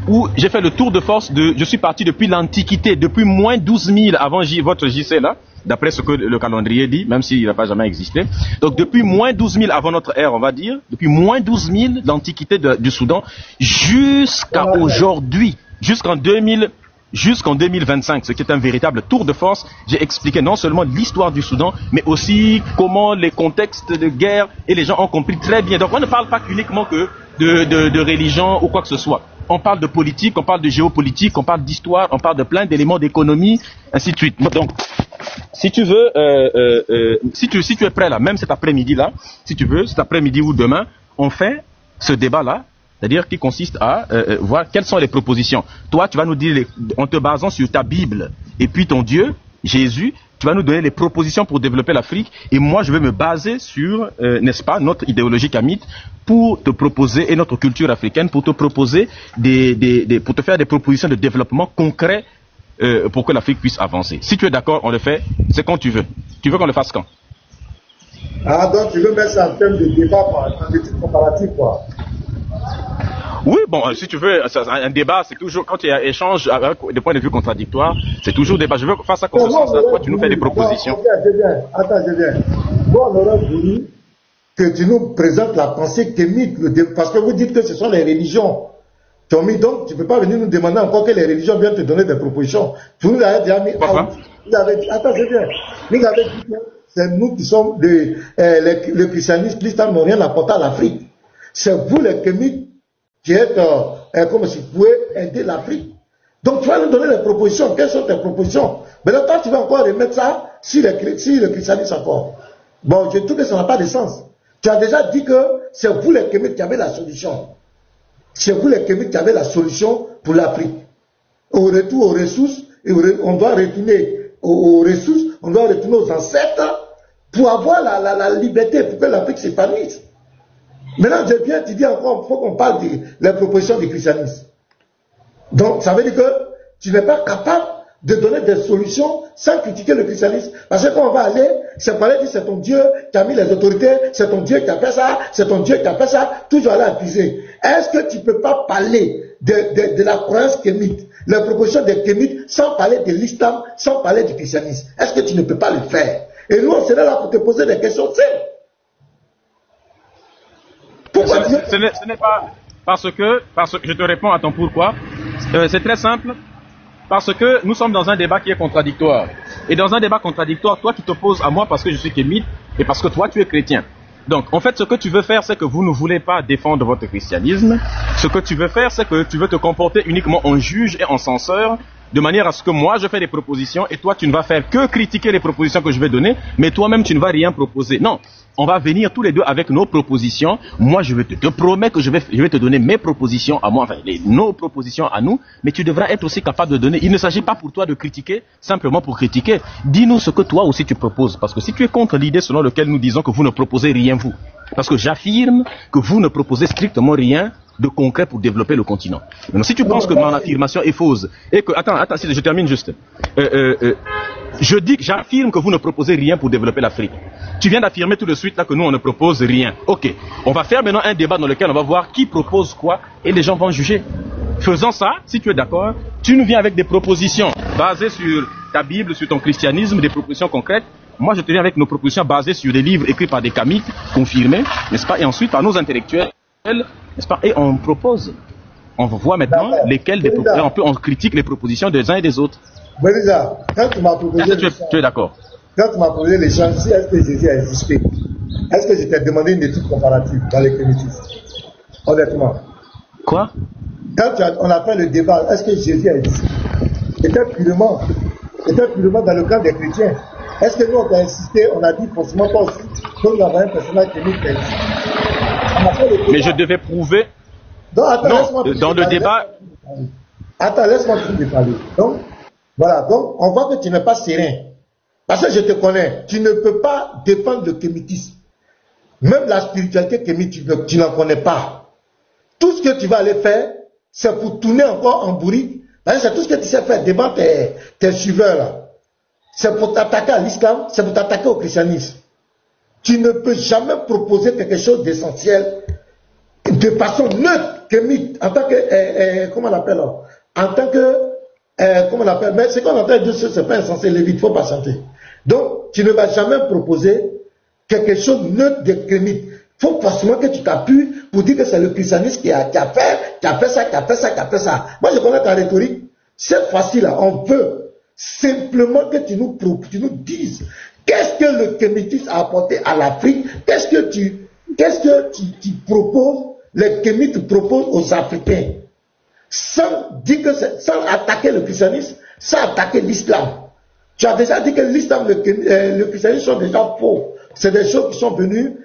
où j'ai fait le tour de force je suis parti depuis l'Antiquité, depuis moins 12 000 avant votre JC là, d'après ce que le calendrier dit, même s'il n'a pas jamais existé. Donc depuis moins 12 000 avant notre ère, on va dire, depuis moins 12 000 l'Antiquité du Soudan, jusqu'à aujourd'hui, jusqu'en 2025, ce qui est un véritable tour de force. J'ai expliqué non seulement l'histoire du Soudan, mais aussi comment les contextes de guerre, et les gens ont compris très bien. Donc on ne parle pas uniquement que de religion ou quoi que ce soit. On parle de politique, on parle de géopolitique, on parle d'histoire, on parle de plein d'éléments d'économie, ainsi de suite. Donc, si tu veux, si tu es prêt là, même cet après-midi là, si tu veux, cet après-midi ou demain, on fait ce débat là, c'est-à-dire qui consiste à voir quelles sont les propositions. Toi, tu vas nous dire, en te basant sur ta Bible et puis ton Dieu, Jésus, tu vas nous donner les propositions pour développer l'Afrique, et moi je vais me baser sur, n'est-ce pas, notre idéologie kamite pour te proposer, et notre culture africaine, pour te proposer pour te faire des propositions de développement concret pour que l'Afrique puisse avancer. Si tu es d'accord, on le fait, c'est quand tu veux. Tu veux qu'on le fasse quand?
Ah, donc tu veux mettre ça en termes de débat, en étude comparative, quoi.
Oui, bon, si tu veux, un débat, c'est toujours, quand il y a échange avec des points de vue contradictoires, c'est toujours débat. Je veux faire ça comme ça, toi tu nous fais des propositions.
Attends, je viens. Moi, on aurait voulu que tu nous présentes la pensée kémite, parce que vous dites que ce sont les religions. Donc, tu ne peux pas venir nous demander encore que les religions viennent te donner des propositions. Tu nous l'avais déjà mis. Attends, je viens. Nous avons dit que c'est nous qui sommes le christianisme, l'islam n'ont rien apporté à l'Afrique. C'est vous les kémites qui êtes, comme si vous pouvez aider l'Afrique. Donc tu vas nous donner les propositions. Quelles sont tes propositions? Mais là, toi, tu vas encore remettre ça sur le christianisme encore. Bon, je trouve que ça n'a pas de sens. Tu as déjà dit que c'est vous les kémites qui avez la solution. C'est vous les kémites qui avez la solution pour l'Afrique. Au retour aux ressources, on doit retourner aux ressources, on doit retourner aux ancêtres pour avoir la liberté, pour que l'Afrique s'épanouisse. Maintenant, je viens, tu dis encore, il faut qu'on parle des propositions du christianisme. Donc, ça veut dire que tu n'es pas capable de donner des solutions sans critiquer le christianisme. Parce que quand on va aller, c'est parler dire c'est ton Dieu qui a mis les autorités, c'est ton Dieu qui a fait ça, c'est ton Dieu qui a fait ça, toujours aller accuser. Est-ce que tu ne peux pas parler de la croyance kémite, les propositions des kémites, sans parler de l'islam, sans parler du christianisme? Est-ce que tu ne peux pas le faire? Et nous, on serait là pour te poser des questions simples. Pourquoi
ce n'est pas parce que je te réponds à ton pourquoi. C'est très simple. Parce que nous sommes dans un débat qui est contradictoire. Et dans un débat contradictoire, toi tu t'opposes à moi parce que je suis kémite et parce que toi tu es chrétien. Donc en fait ce que tu veux faire, c'est que vous ne voulez pas défendre votre christianisme. Ce que tu veux faire, c'est que tu veux te comporter uniquement en juge et en censeur, de manière à ce que moi je fais des propositions et toi tu ne vas faire que critiquer les propositions que je vais donner, mais toi-même tu ne vas rien proposer. Non, on va venir tous les deux avec nos propositions. Moi je te promets que je vais te donner mes propositions à moi, enfin nos propositions à nous, mais tu devras être aussi capable de donner. Il ne s'agit pas pour toi de critiquer simplement pour critiquer. Dis-nous ce que toi aussi tu proposes, parce que si tu es contre l'idée selon laquelle nous disons que vous ne proposez rien vous, parce que j'affirme que vous ne proposez strictement rien de concret pour développer le continent. Donc, si tu penses que mon affirmation est fausse, et que, attends, si je termine juste, j'affirme que vous ne proposez rien pour développer l'Afrique. Tu viens d'affirmer tout de suite là que nous on ne propose rien. Ok, on va faire maintenant un débat dans lequel on va voir qui propose quoi et les gens vont juger. Faisons ça, si tu es d'accord, tu nous viens avec des propositions basées sur ta Bible, sur ton christianisme, des propositions concrètes. Moi je te viens avec nos propositions basées sur des livres écrits par des kamites, confirmés, n'est-ce pas, et ensuite par nos intellectuels, n'est-ce pas, et on propose. On voit maintenant lesquelles des propositions, on critique les propositions des uns et des autres.
Belisa, quand tu m'as proposé
tu es d'accord?
Quand tu m'as posé les chances, est-ce que Jésus a existé? Est-ce que je t'ai demandé une étude comparative dans les crémitistes? Honnêtement.
Quoi?
Quand on a fait le débat, est-ce que Jésus a existé? C'était purement dans le camp des chrétiens. Est-ce que nous, on a insisté, on a dit forcément pas aussi, que nous avons un personnage qui nous fait.
Mais je devais prouver.
Donc, attends,
non, dans le débat.
Attends, laisse-moi te parler. Donc, voilà, donc on voit que tu n'es pas serein. Parce que je te connais, tu ne peux pas défendre le kémitisme. Même la spiritualité kémite, tu n'en connais pas. Tout ce que tu vas aller faire, c'est pour tourner encore en bourrique. C'est tout ce que tu sais faire devant tes suiveurs là. C'est pour t'attaquer à l'islam, c'est pour t'attaquer au christianisme. Tu ne peux jamais proposer quelque chose d'essentiel de façon neutre, kémite, en tant que, comment on l'appelle là? En tant que, comment on l'appelle? Mais ce qu'on entend de ce, c'est pas insensé, il faut patienter. Donc, tu ne vas jamais proposer quelque chose de neutre de kémite. Il faut forcément que tu t'appuies pour dire que c'est le christianisme qui a fait ça. Moi, je connais ta rhétorique. Cette fois-ci là, on veut simplement que tu nous dises qu'est-ce que le kémitisme a apporté à l'Afrique, qu'est-ce que tu proposes, les kémites proposent aux Africains, sans attaquer le christianisme, sans attaquer l'islam. Tu as déjà dit que l'islam, le christianisme sont déjà faux. C'est des choses qui sont venues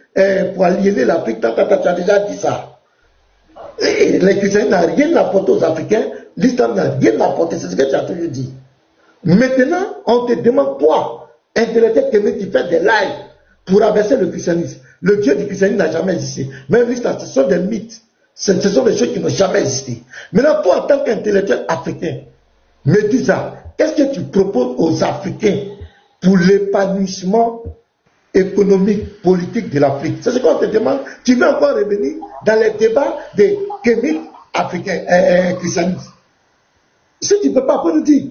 pour aliéner l'Afrique. Tu as déjà dit ça. Et le christianisme n'a rien apporté aux Africains, l'islam n'a rien apporté. C'est ce que tu as toujours dit. Maintenant, on te demande, toi, intellectuel kémite, tu fais des lives pour abaisser le christianisme. Le Dieu du christianisme n'a jamais existé. Même l'islam, ce sont des mythes. Ce sont des choses qui n'ont jamais existé. Maintenant, toi, en tant qu'intellectuel africain, me dis ça. Qu'est-ce que tu proposes aux Africains pour l'épanouissement économique, politique de l'Afrique? C'est ce qu'on te demande. Tu veux encore revenir dans les débats des kémites africains, christianistes. Si tu ne peux pas, faut nous dire.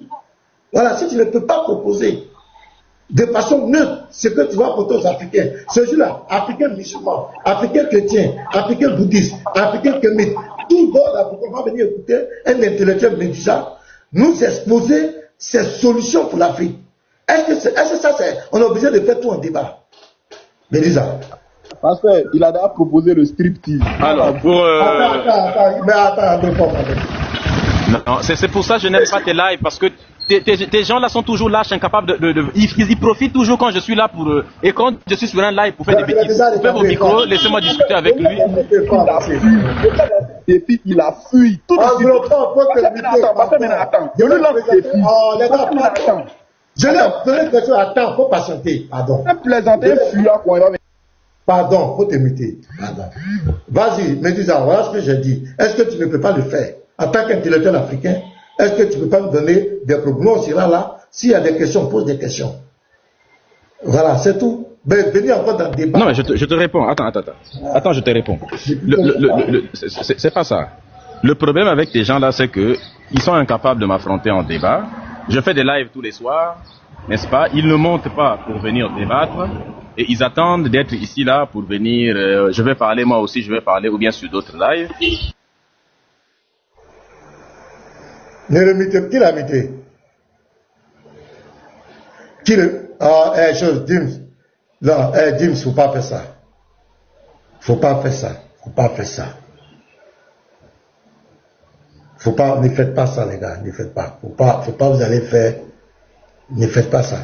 Voilà, si tu ne peux pas proposer de façon neutre ce que tu vas apporter aux Africains, ce jour-là, Africains musulmans, Africains chrétiens, Africains bouddhistes, Africains kémites, tout le monde va venir écouter un intellectuel médisant nous exposer ses solutions pour l'Afrique. Est-ce que ça, on est obligé de faire tout en débat? Médisa.
Parce qu'il a déjà proposé le striptease.
Alors, pour...
Attends,
non, c'est pour ça que je n'aime pas tes lives, parce que tes gens là sont toujours lâches, incapables ils profitent toujours quand je suis là pour eux. Et quand je suis sur un live pour faire des bêtises, coupez vos micros, laissez-moi discuter avec lui.
Et puis il a fui. Tout de suite. Attends. Je lui lance des filles.
Je lui ai donné quelque chose. Attends, faut patienter. Pardon.
Plaisanter, fuyant quoi.
Pardon, faut te muter. Pardon. Vas-y, me dis ça. Voilà ce que j'ai dit. Est-ce que tu ne peux pas le faire? En tant qu'intellectuel africain, est-ce que tu ne peux pas nous donner des problèmes? On sera là. S'il y a des questions, pose des questions. Voilà, c'est tout. Ben, venez encore dans le débat.
Non, mais je te réponds. Attends, je te réponds. C'est pas ça. Le problème avec ces gens-là, c'est que ils sont incapables de m'affronter en débat. Je fais des lives tous les soirs, n'est-ce pas? Ils ne montent pas pour venir débattre. Et ils attendent d'être ici, là, pour venir... je vais parler, moi aussi, je vais parler, ou bien sur d'autres lives.
Ne le mute, qui l'a muté? Qui le... Ah, chose, Dims. Non, Dims, faut pas faire ça. Faut pas faire ça. Faut pas, ne faites pas ça, les gars, ne faites pas. Faut pas vous allez faire, ne faites pas ça.